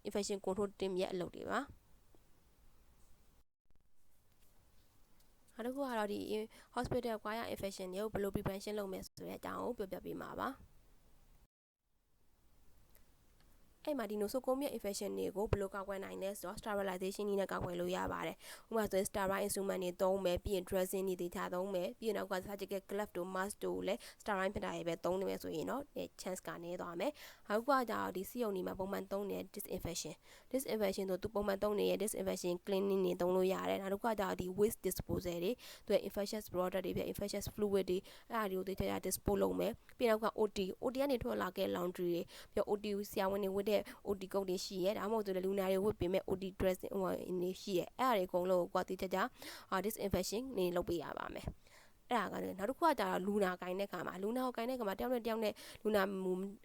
infection control team ရဲ့အလုပ်တွေပါနောက်တစ်ခုကတော့ဒီ hospital acquired infection တွေကိုဘယ်လို prevention လုပ်မယ်ဆိုတဲ့အကြောင်းကိုပြောပြပေးမှာပါအဲ့မှာဒီ nosocomial infection တွေကိုဘယ်လိုကာကွယ်နိုင်လဲဆိုတော့ sterilization နည်းနဲ့ကာကွယ်လို့ရပါတယ်ဥပမာဆိုရင် sterile instrument တွေသုံးမယ်ပြီးရင် dressing တွေတခြားသုံးမယ်ပြီးရင်နောက်က surgical glove တို့ mask တို့လည်း sterile ဖြစ်တာတွေပဲသုံးနေမယ်ဆိုရင်တော့ chance ကနေသွားမယ်နောက်ကကြတော့ဒီစီယုံတွေမှာပုံမှန်သုံးနေတဲ့ disinfection ဆိုသူပုံမှန်သုံးနေတဲ့ disinfection cleaning တွေသုံးလို့ရတယ်နောက်တစ်ခုကကြတော့ဒီ waste disposal တွေသူက infectious product တွေပြ infectious fluid တွေအဲ့ဒါတွေကိုတခြား dispose လုပ်မယ်ပြီးနောက်က OT ကနေထွက်လာခဲ့ laundry တွေပြီး OT ဆရာဝန်တွေဝတ်တဲ့OT ကုတ်တွေရှိရဲဒါမှမဟုတ်ဆိုလည်းလူနာတွေဝတ်ပေးမဲ့ OT dress တွေရှိရဲအဲ့ဒါတွေအကုန်လုံးကိုတိကျdisinfection နေလုပ်ပေးရပါမယ်အဲ့ဒါကလည်းနောက်တစ်ခုကကြတော့လူနာကိုင်းတဲ့ခါမှာတယောက်နဲ့တယောက်နဲ့လူနာ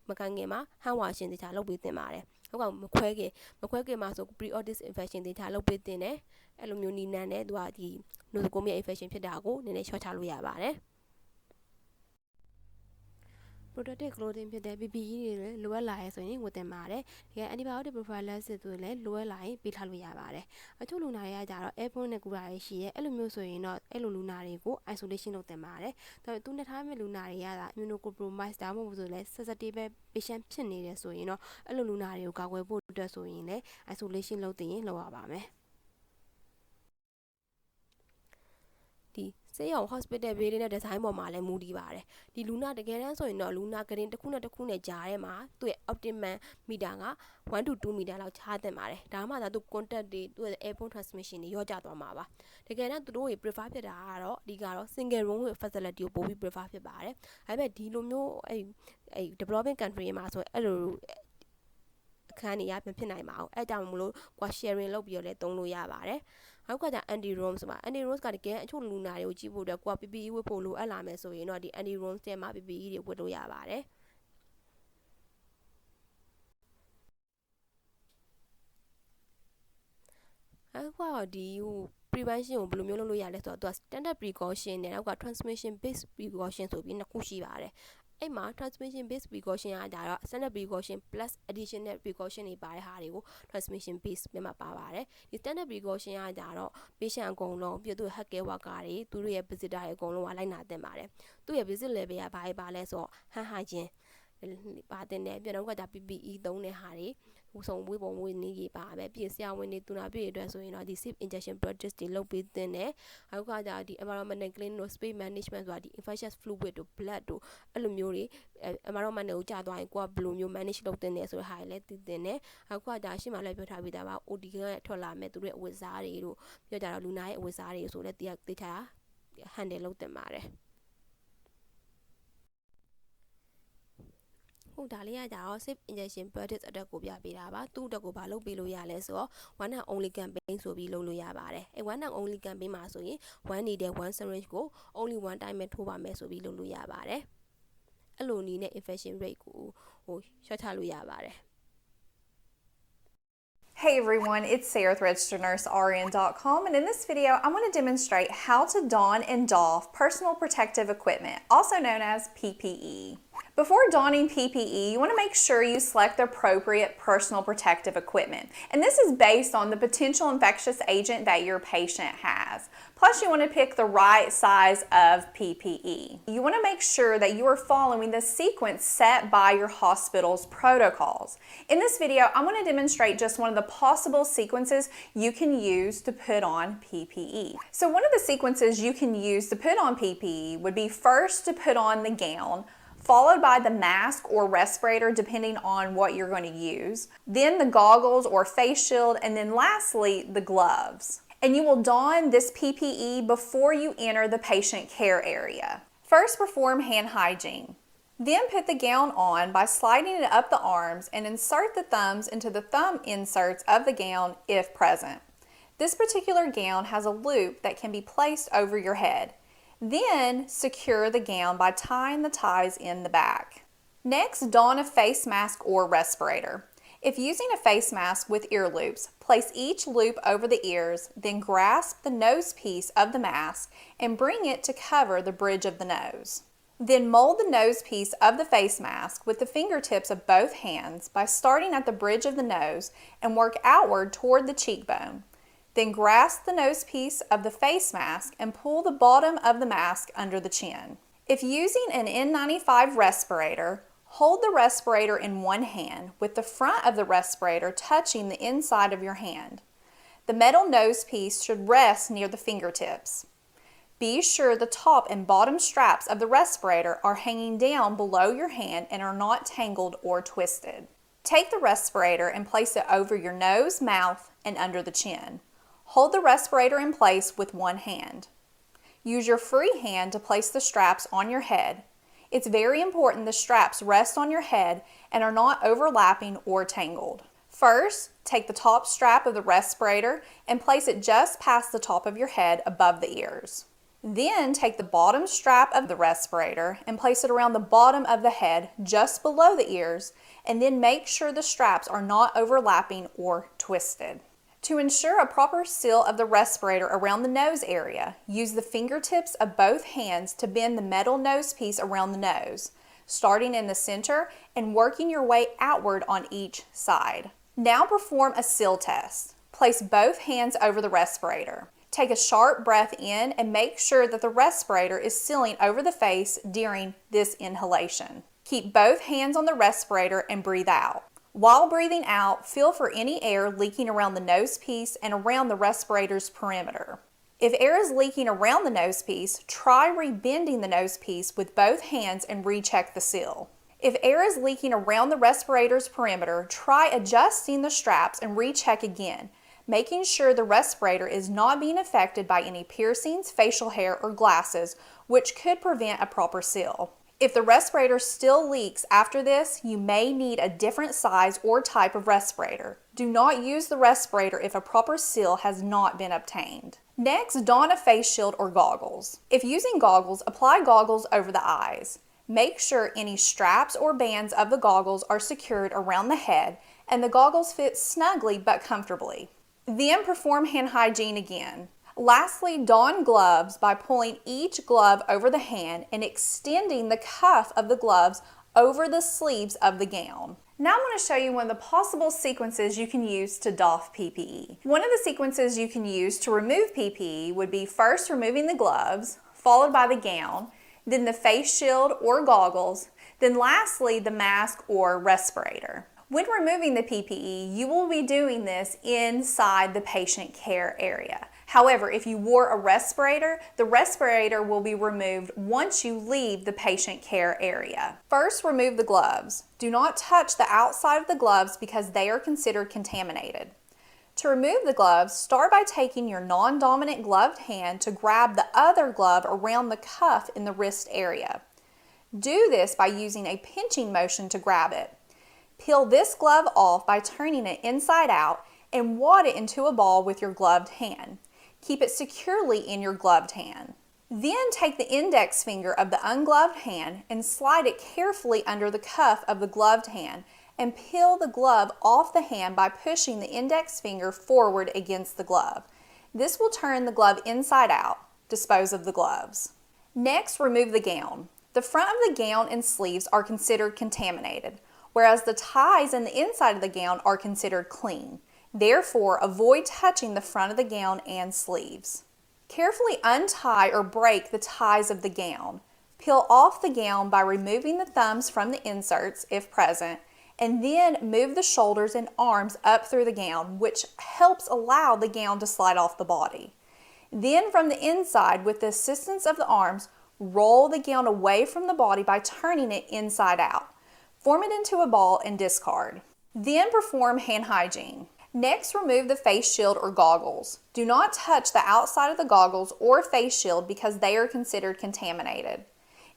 မကိုင်းခင်မှာ hand washing တခြားလုပ်ပေးသင့်ပါတယ်ဟုတ်ကဲ့မခွဲခင်မှာဆို pre-op disinfection တခြားလုပ်ပေးသင့်တယ်အဲ့လိုမျိုးနီးနန်းနဲ့သူကဒီ nosocomial infection ဖြစ်တာကိုနည်းနည်းရှော့ချလို့ရပါတယ်protective clothing ဖြစ်တဲ့ PPE တွေလည်းလိုအပ်လာရဲဆိုရင်ဝတ်သင့်ပါတယ်ဒီက antibiotic prophylaxis တွေလည်းလိုအပ်လာရင်ပေးထားလို့ရပါတယ်အချို့လူနာတွေကကြတော့ Airborne နဲ့ကူတာတွေရှိရဲအဲ့လိုမျိုးဆိုရင်တော့အဲ့လိုလူနာတွေကို isolation လုပ်သင့်ပါတယ်ဒါပေမဲ့သူနဲ့ထားမဲ့လူနာတွေက immunocompromised ဒါမှမဟုတ်ဆိုလည်း susceptible patient ဖြစ်နေတယ်ဆိုရင်တော့အဲ့လိုလူနာတွေကိုကာကွယ်ဖို့ အတွက်ဆိုရင်လည်း isolation လုပ်တင်ရင်လုပ်ရပါမယ်ဒီဆေးရုံ hospital building နဲ့ design ပေါ်မှာလည်းမူတည်ပါတယ်ဒီလူနာတကယ်တမ်းဆိုရင်တော့လူနာကရင်တစ်ခုနဲ့တစ်ခုနဲ့ကြားထဲမှာသူ့ရဲ့ optimum meter က1 to 2 meter လောက်ခြားတင်ပါတယ်ဒါမှသာသူ contact တွေသူ့ရဲ့ airborne transmission တွေရော့ကျသွားမှာပါတကယ်တမ်းသူတို့တွေ prefer ဖြစ်တာကတော့အဓိကတော့ single room with facility ကိုပို့ပြီး prefer ဖြစ်ပါတယ်ဒါပေမဲ့ဒီလိုမျိုးအဲ့ developing country မှာဆိုအဲ့လိုအခန်းနေရပြန်ဖြစ်နိုင်ပါအောင်အဲ့ကြောင့်မလို့ sharing လုပ်ပြီးတော့လည်းသုံးလို့ရပါတယ်နောက်ကကြ anti room ဆိုပါ anti room ကတကယ်အချို့လူနာတွေကိုကြည့်ဖို့အတွက်ကိုက PPE ဝတ်ဖို့လိုအပ်လာမယ်ဆိုရင်တော့ဒီ anti room ထဲမှာ PPE တွေဝတ်လို့ရပါတယ်အခုကဒီprevention ကိုဘယ်လိုမျိုးလုပ်လို့ရလဲဆိုတော့သူက standard precaution နဲ့နောက်က transmission based precaution ဆိုပြီးနှစ်ခုရှိပါတယ်အဲ့မှာ transmission based precaution ကကြတော့ standard precaution plus additional precaution တွေပါတဲ့ဟာတွေကို transmission based ပြန်မှာပါပါတယ်ဒီ standard precaution ကကြတော့ patient အကုန်လုံးပြီးတော့သူ့ healthcare worker တွေသူတို့ရဲ့ visitor တွေအကုန်လုံးကလိုက်နာသင့်ပါတယ်သူ့ရဲ့ visit level ကဘာလဲဆိုတော့ hand hygiene ပါတင်တယ်ပြန်တော့ကကြ PPE သုံးတဲ့ဟာတွေဆုံဝေးပုံဝေးနေကြီးပါပဲပြည်ဆရာဝန်တွေသူနာပြည်အတွက်ဆိုရင်တော့ဒီ safe injection practice တွေလုပ်ပေးသင့်တယ်အခုကကြဒီ environmental clean တို့ space management ဆိုတာဒီ infectious fluid တို့ blood တို့အဲ့လိုမျိုးတွေ environment ကိုကြာသွားရင်ကိုကဘယ်လိုမျိုး manage လုပ်သင့်တယ်ဆိုတဲ့ဟာတွေလည်းသိသင့်တယ်အခုကကြရှေ့မှာလည်းပြောထားပြီးသားပါ OD ကထွက်လာမဲ့သူတို့ရဲ့အဝတ်စားတွေတို့ပြောကြတော့လူနာရဲ့အဝတ်စားတွေဆိုလည်းတေချာ handle လုပ်သင့်ပါတယ်ဟုတ်ဒါလေးကကြတော့ safe injection practice အတွက်ကိုပြပေးတာပါသူ့အတွက်ကိုဘာလုပ်ပေးလို့ရလဲဆိုတော့ one and only campaign ဆိုပြီးလုပ်လို့ရပါတယ်အဲ one and only campaign မှာဆိုရင် one needle one syringe ကို only one time ပဲထိုးပါမယ်ဆိုပြီးလုပ်လို့ရပါတယ်အဲ့လိုနည်းနဲ့ infection rate ကိုလျှော့ချလို့ရပါတယ်Hey everyone, it's Sarah with registerednurseRN.com, and in this video I want to demonstrate how to don and doff personal protective equipment, also known as PPE. Before donning PPE, you want to make sure you select the appropriate personal protective equipment, and this is based on the potential infectious agent that your patient has. Plus, you want to pick the right size of PPE. You want to make sure that you are following the sequence set by your hospital's protocols. In this video, I'm going to demonstrate just one of the possible sequences you can use to put on PPE. So one of the sequences you can use to put on PPE would be first to put on the gown, followed by the mask or respirator depending on what you're going to use, then the goggles or face shield, and then lastly the gloves. And you will don this PPE before you enter the patient care area. First, perform hand hygiene. Then put the gown on by sliding it up the arms and insert the thumbs into the thumb inserts of the gown if present. This particular gown has a loop that can be placed over your head. Then secure the gown by tying the ties in the back. Next, don a face mask or respirator. If using a face mask with ear loops, place each loop over the ears, then grasp the nose piece of the mask and bring it to cover the bridge of the nose. Then mold the nose piece of the face mask with the fingertips of both hands by starting at the bridge of the nose and work outward toward the cheekbone. Then grasp the nose piece of the face mask and pull the bottom of the mask under the chin. If using an N95 respirator, hold the respirator in one hand with the front of the respirator touching the inside of your hand. The metal nose piece should rest near the fingertips. Be sure the top and bottom straps of the respirator are hanging down below your hand and are not tangled or twisted. Take the respirator and place it over your nose, mouth, and under the chin. Hold the respirator in place with one hand. Use your free hand to place the straps on your head. It's very important the straps rest on your head and are not overlapping or tangled. First, take the top strap of the respirator and place it just past the top of your head above the ears. Then take the bottom strap of the respirator and place it around the bottom of the head just below the ears, and then make sure the straps are not overlapping or twisted. To ensure a proper seal of the respirator around the nose area, use the fingertips of both hands to bend the metal nose piece around the nose, starting in the center and working your way outward on each side. Now perform a seal test. Place both hands over the respirator. Take a sharp breath in and make sure that the respirator is sealing over the face during this inhalation. Keep both hands on the respirator and breathe out. While breathing out, feel for any air leaking around the nose piece and around the respirator's perimeter. If air is leaking around the nose piece, try rebending the nose piece with both hands and recheck the seal. If air is leaking around the respirator's perimeter, try adjusting the straps and recheck again, making sure the respirator is not being affected by any piercings, facial hair, or glasses, which could prevent a proper seal. If the respirator still leaks after this, you may need a different size or type of respirator. Do not use the respirator if a proper seal has not been obtained. Next, don a face shield or goggles. If using goggles, apply goggles over the eyes. Make sure any straps or bands of the goggles are secured around the head and the goggles fit snugly but comfortably. Then perform hand hygiene again. Lastly, don gloves by pulling each glove over the hand and extending the cuff of the gloves over the sleeves of the gown. Now I'm going to show you one of the possible sequences you can use to doff PPE. One of the sequences you can use to remove PPE would be first removing the gloves, followed by the gown, then the face shield or goggles, then lastly the mask or respirator. When removing the PPE, you will be doing this inside the patient care area. However, if you wore a respirator, the respirator will be removed once you leave the patient care area. First, remove the gloves. Do not touch the outside of the gloves because they are considered contaminated. To remove the gloves, start by taking your non-dominant gloved hand to grab the other glove around the cuff in the wrist area. Do this by using a pinching motion to grab it. Peel this glove off by turning it inside out and wad it into a ball with your gloved hand. Keep it securely in your gloved hand. Then take the index finger of the ungloved hand and slide it carefully under the cuff of the gloved hand and peel the glove off the hand by pushing the index finger forward against the glove. This will turn the glove inside out. Dispose of the gloves. Next, remove the gown. The front of the gown and sleeves are considered contaminated, whereas the ties and the inside of the gown are considered clean. Therefore, avoid touching the front of the gown and sleeves. Carefully untie or break the ties of the gown. Peel off the gown by removing the thumbs from the inserts, if present, and then move the shoulders and arms up through the gown, which helps allow the gown to slide off the body. Then from the inside, with the assistance of the arms, roll the gown away from the body by turning it inside out. Form it into a ball and discard. Then perform hand hygiene. Next, remove the face shield or goggles. Do not touch the outside of the goggles or face shield because they are considered contaminated.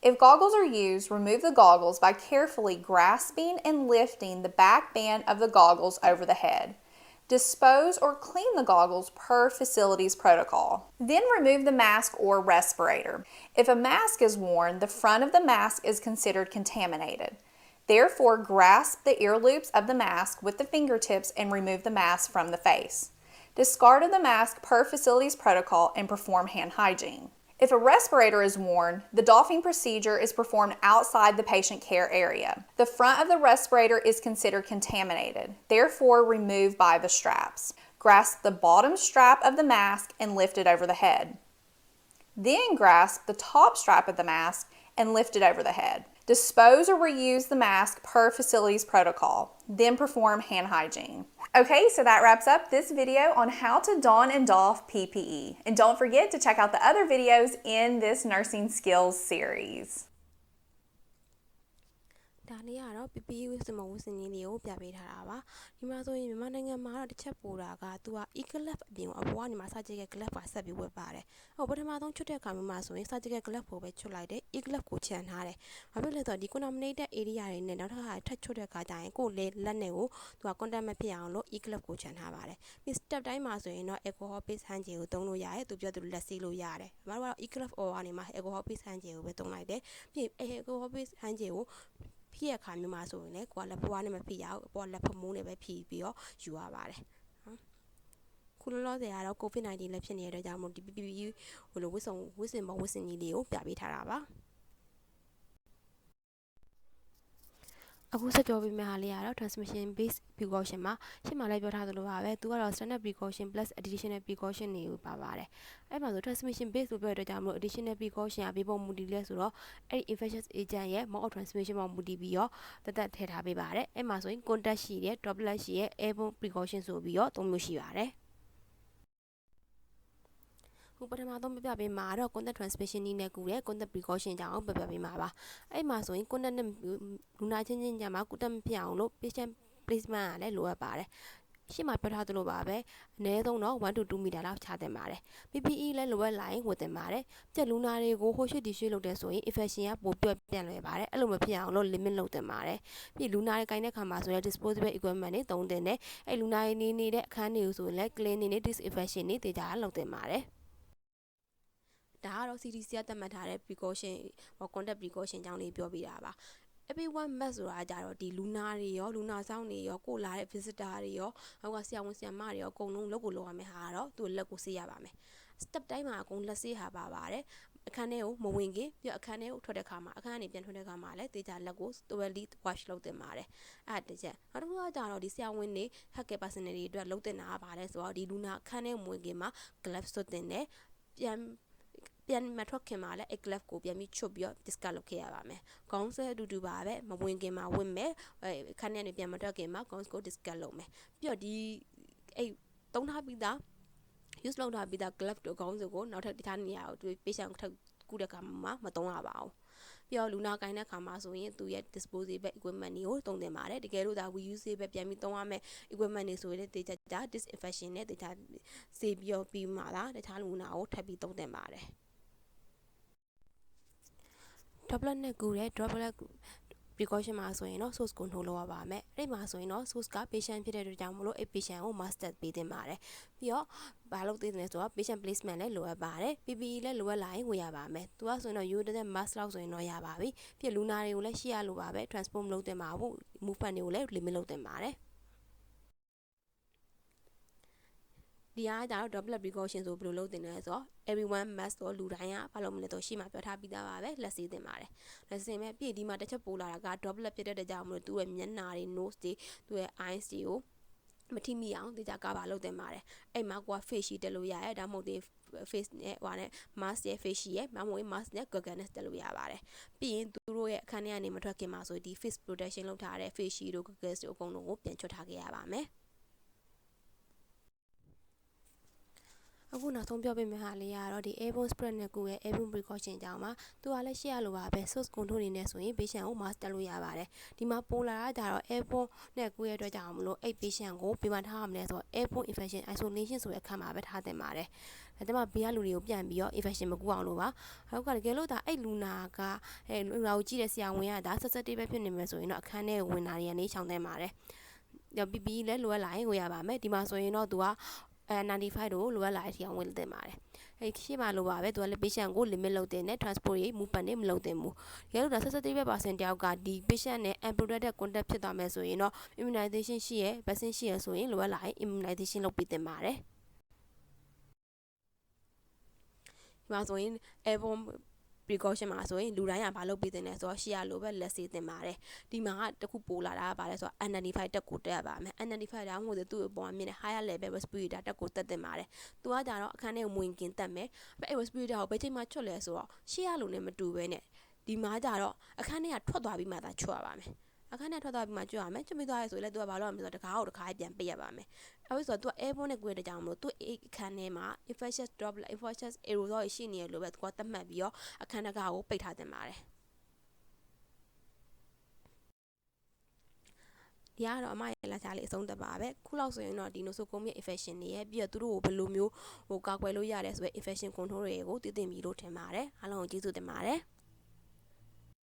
If goggles are used, remove the goggles by carefully grasping and lifting the back band of the goggles over the head. Dispose or clean the goggles per facility's protocol. Then remove the mask or respirator. If a mask is worn, the front of the mask is considered contaminated. Therefore, grasp the ear loops of the mask with the fingertips and remove the mask from the face. Discard of the mask per facility's protocol and perform hand hygiene. If a respirator is worn, the doffing procedure is performed outside the patient care area. The front of the respirator is considered contaminated, therefore remove by the straps. Grasp the bottom strap of the mask and lift it over the head. Then grasp the top strap of the mask and lift it over the head. Dispose or reuse the mask per facility's protocol. Then perform hand hygiene. Okay, so that wraps up this video on how to don and doff PPE. And don't forget to check out the other videos in this nursing skills series. ဒါလေးကတော့ PPE ဝတ်စင်မဝတ်စင်ကြီးလေးကိုပြပေးထားတာပါဒီမှာဆိုရင်မြန်မာနိုင်ငံမှာတော့တစ်ချက်ပိုတာကသူက e-glove အပြင်ကိုအပေါ်ကနေမှ surgical glove ပါဆက်ပြီးဝတ်ပါတယ်ပထမဆုံးချွတ်တဲ့အခါမျိုးမှာဆိုရင် surgical glove ကိုပဲချွတ်လိုက်တယ် e-glove ကိုချန်ထားတယ်ဘာဖြစ်လဲဆိုတော့ဒီ contaminated area တွေနဲ့နောက်တစ်ခါထပ်ချွတ်တဲ့အခါကျရင်ကိုယ်လက်နဲ့ကိုသူက contact မဖြစ်အောင်လို့ e-glove ကိုချန်ထားပါတယ်ပြီး step တိုင်းမှာဆိုရင်တော့ alcohol based hand gel ကိုသုံးလို့ရတယ်သူပြောသူလက်ဆေးလို့ရတယ်ဘာလို့လဲ e-glove အော်ကနေမှ alcohol based hand gel ကိုပဲသုံးလိုက်တယ်ပြီး alcohol based hand gel ကိုဖိရခါမျိုးမှာဆိုရင်လည်းကိုကလက်ပွားနဲ့မဖိရဘူးအပေါ်လက်ဖမိုးနဲ့ပဲဖိပြီးတော့ယူရပါတယ်ခုလောလောဆယ်ကတော့ COVID-19 လည်းဖြစ်နေတဲ့အတွက်ကြောင့်မို့ဒီ PPE ဟိုလိုဝတ်စင်မဝတ်စင်ကြီးလေးကိုပြပေးထားတာပါ အခုဆက်ပြောပေးမယ့်ဟာလေးကတော့ transmission based precaution မှာရှင်းမှလည်းပြောထားသလိုပါပဲသူကတော့ standard precaution plus additional precaution တွေကိုပါပါတယ်အဲ့မှာဆို transmission based လို့ပြောတဲ့အတွက်ကြောင့်မလို့ additional precaution ကဘေးပေါ်မူတည်လဲဆိုတော့အဲ့ဒီ infectious agent ရဲ့ mode of transmission ပေါ်မူတည်ပြီးတော့တက်ထည့်ထားပေးပါတယ်အဲ့မှာဆိုရင် contact ရှိတယ် droplet ရှိတယ် airborne precaution ဆိုပြီးတော့၃မျိုးရှိပါတယ်ပထမဆုံးပြပြပေးမှာတော့ contact transmission နည်းနဲ့ကူတဲ့ contact precaution ကြောင့်ပြပြပေးမှာပါအဲ့မှာဆိုရင် contact နဲ့လူနာချင်းချင်းကြမှာ contact မဖြစ်အောင်လို့ patient placement ကလည်းလိုအပ်ပါတယ်ရှေ့မှာပြောထားသလိုပါပဲအနည်းဆုံးတော့1 to 2 မီတာလောက်ချတင်ပါတယ် PPE လည်းလိုအပ်လာရင်ဝတ်တင်ပါတယ်ပြက်လူနာတွေကိုဟိုရွှေ့ဒီရွှေ့လုပ်တဲ့ဆိုရင် infection ကပိုပြတ်ပြန်လွယ်ပါတယ်အဲ့လိုမဖြစ်အောင်လို့ limit လုပ်တင်ပါတယ်ပြီးလူနာတွေကိုင်တဲ့ခါမှာဆိုရင် disposable equipment တွေသုံးတင်တယ်အဲ့လူနာတွေနေတဲ့အခန်းတွေကိုဆိုရင်လည်း clean နေ disinfection တွေတေချာလုပ်တင်ပါတယ်ဒါကတော့ CDC ကသတ်မှတ်ထားတဲ့ precaution contact precaution ကြောင့်လေးပြောပြတာပါ everyone must ဆိုတာကြတော့ဒီလူနာတွေရောလူနာဆောင်တွေရောကိုလာတဲ့ visitor တွေရောဟိုကဆရာဝန်ဆရာမတွေရောအကုန်လုံးလုပ်ကိုလုပ်ရမယ်ဟာကတော့သူ့လက်ကိုဆေးရပါမယ် step တိုင်းမှာအကုန်လက်ဆေးဟာပါပါတယ်အခန်းထဲကိုမဝင်ခင်ပြီးတော့အခန်းထဲကိုထွက်တဲ့ခါမှာအခန်းကနေပြန်ထွက်တဲ့ခါမှာလည်းတေချာလက်ကို thoroughly wash လုပ်တင်ပါတယ်အဲ့ဒါတစ်ချက်နောက်တစ်ခုကကြတော့ဒီဆရာဝန်တွေ healthcare personnel တွေအတွက်လုပ်တင်တာကပါတယ်ဆိုတော့ဒီလူနာအခန်းထဲကိုမဝင်ခင်မှာ gloves သွတ်တင်တယ်ပြန်မထွက်ခင်မှာလည်း egg glove ကိုပြန်ပြီးချွတ်ပြီးတော့ discard လုပ်ခဲ့ရပါမယ်။ခေါင်းဆွဲအတူတူပါပဲမဝင်ခင်မှာဝင်မယ်ခန်းထဲကနေပြန်မထွက်ခင်မှာခေါင်းကို discard လုပ်မယ်။ပြီးတော့ဒီအဲ့သုံးထားပြီးသား use လုပ်ထားပြီးသား glove တို့ခေါင်းစုပ်ကိုနောက်ထပ်တခြားနေရာကို patient ကိုထပ်ကူးတဲ့အခါမှာမသုံးရပါဘူး။ပြီးတော့လူနာကိုင်းတဲ့အခါမှာဆိုရင်သူရဲ့ disposable equipment တွေကိုသုံးသင့်ပါတယ်တကယ်လို့ဒါ reusable ပြန်ပြီးသုံးရမယ့် equipment တွေဆိုရင်တေချာ disinfection နဲ့တေချာဆေးပြီးတော့ပြီးမှသာတခြားလူနာကိုထပ်ပြီးသုံးသင့်ပါတယ်droplet နဲ့ကူတဲ့ droplet precaution မှာဆိုရင်တော့ source ကိုနှိုးလို့ရပါမယ်အဲ့မှာဆိုရင်တော့ source က patient ဖြစ်တဲ့အတွက်ကြောင့်မလို့အဲ့ patient ကို master ပေးသင့်ပါတယ်ပြီးတော့ဘာလုပ်သင့်လဲဆိုတော့ patient placement လည်းလိုအပ်ပါတယ် PPE လည်းလိုအပ်လာရင်ဝယ်ရပါမယ်သူကဆိုရင်တော့ ရိုးတဲ့ mask လောက်ဆိုရင်တော့ရပါပြီပြီးလူနာတွေကိုလည်းရှေ့ရလိုပါပဲ transport မလုပ်သင့်ပါဘူး movement တွေကိုလည်း limit လုပ်သင့်ပါတယ်ဒီအားကြတော့ droplet precaution ဆိုဘယ်လိုလုပ်တင်လဲဆိုတော့ everyone must ဆိုလူတိုင်းကဘာလို့မလဲဆိုရှေ့မှာပြောထားပြီးသားပါပဲလက်ဆေးတင်ပါတယ်လက်ဆေးမဲ့ပြည့်ဒီမှာတစ်ချက်ပို့လာတာက droplet ဖြစ်တဲ့ကြောင့်မလို့သူ့ရဲ့မျက်နှာတွေ nose တွေသူ့ရဲ့ eyes တွေကိုမထိမိအောင်တေချာကပါလုပ်တင်ပါတယ်အဲ့မှာကိုက face sheet တက်လို့ရရဲဒါမှမဟုတ်ဒီ face နဲ့ဟိုနဲ့ mask ရဲ့ face sheet ရဲ့မမွေး mask နဲ့ Exogenous တက်လို့ရပါတယ်ပြီးရင်သူတို့ရဲ့အခန်းထဲကနေမထွက်ခင်မှာဆိုဒီ face protection လုပ်ထားတဲ့ face sheet တို့ Exogenous တို့အကုန်လုံးကိုပြန်ချွတ်ထားခဲ့ရပါမယ်အခုနောက်ဆုံးပြောပြမယ့်ဟာလေးကတော့ဒီ airborne spread နဲ့ကိုရဲ့ airborne precaution ကြောင့်မှာသူကလည်းရှေ့ရလိုပါပဲ source control နေနဲ့ဆိုရင် patient ကို mask တက်လို့ရပါတယ်ဒီမှာပိုလာတာကြတော့ airborne နဲ့ကိုရဲ့အတွက်ကြောင့်မလို့အဲ့ patient ကိုပြန်မထားရမလဲဆိုတော့ airborne infection isolation ဆိုတဲ့အခန်းမှာပဲထားတင်ပါတယ်ဒါကြောင့်ဘေးကလူတွေကိုပြန်ပြီးတော့ infection မကူအောင်လို့ပါနောက်ကတကယ်လို့ဒါအဲ့လူနာကလူနာကိုကြည့်တဲ့ဆရာဝန်ကဒါ susceptible ဖြစ်နေမယ်ဆိုရင်တော့အခန်းထဲဝင်တာတွေကနေရှောင်သင့်ပါတယ်PPE လည်းလိုအပ်လာရင်ဝယ်ရပါမယ်ဒီမှာဆိုရင်တော့သူက95တို့လိုအပ်လာတဲ့အထိအောင်ဝင်သင့်ပါတယ်အဲ့ရှေ့မှာလိုပါပဲသူကလည်း patient ကို limit လုပ်တင်တယ် transport ရေး movement တွေမလုပ်တင်ဘူးတကယ်လို့ဒါ susceptible% တယောက်ကဒီ patient နဲ့ unprotected contact ဖြစ်သွားမယ်ဆိုရင်တော့ immunization ရှိရ vaccine ရှိရဆိုရင်လိုအပ်လာရင် immunization လုပ်ပေးသင့်ပါတယ်ဒီမှာဆိုရင် airborne precaution မှာဆိုရင်လူတိုင်းကဘာလုပ်ပေးသင့်လဲဆိုတော့ရှေ့ရလိုပဲလက်ဆေးသင့်ပါတယ်ဒီမှာကတခုပိုလာတာကဘာလဲဆိုတော့ N95 တက်ကိုတက်ရပါမယ် N95 ဒါမှမဟုတ်သူ့အပေါ်မှာမြင်တဲ့ higher level respirator တက်ကိုတက်သင့်ပါတယ်သူကကြတော့အခန်းထဲကိုဝင်ကင်တက်မယ်အဲ့ respirator ကိုဘယ်ချိန်မှချွတ်လဲဆိုတော့ရှေ့ရလိုနဲ့မတူဘဲနဲ့ဒီမှာကြတော့အခန်းထဲကထွက်သွားပြီးမှသာချွတ်ရပါမယ်အခန်းထဲထွက်သွားပြီးမှကျွတ်ရမယ်ကျွတ်ပြီးသွားရဲဆိုလည်းသူကဘာလို့လဲဆိုတော့တခါကိုတခါပြန်ပိတ်ရပါမယ်အဲ့ဆိုတော့သူက airborne နဲ့ကိုရတဲ့ကြောင့်မလို့သူ့အခန်းထဲမှာ infectious droplet infectious aerosol ရှိနေရလို့ပဲသူကသတ်မှတ်ပြီးတော့အခန်းတကာကိုပိတ်ထားတင်ပါတယ်ဒီကတော့အမရဲ့လက်ချားလေးအဆုံးသတ်ပါပဲခုလောက်ဆိုရင်တော့ဒီ Nosocomial Infection တွေရဲ့ပြီးတော့သူတို့ကိုဘယ်လိုမျိုးကာကွယ်လို့ရလဲဆိုတဲ့ infection control တွေကိုသိသိပြီးလို့ထင်ပါတယ်အားလုံးကိုကျေးဇူးတင်ပါတယ်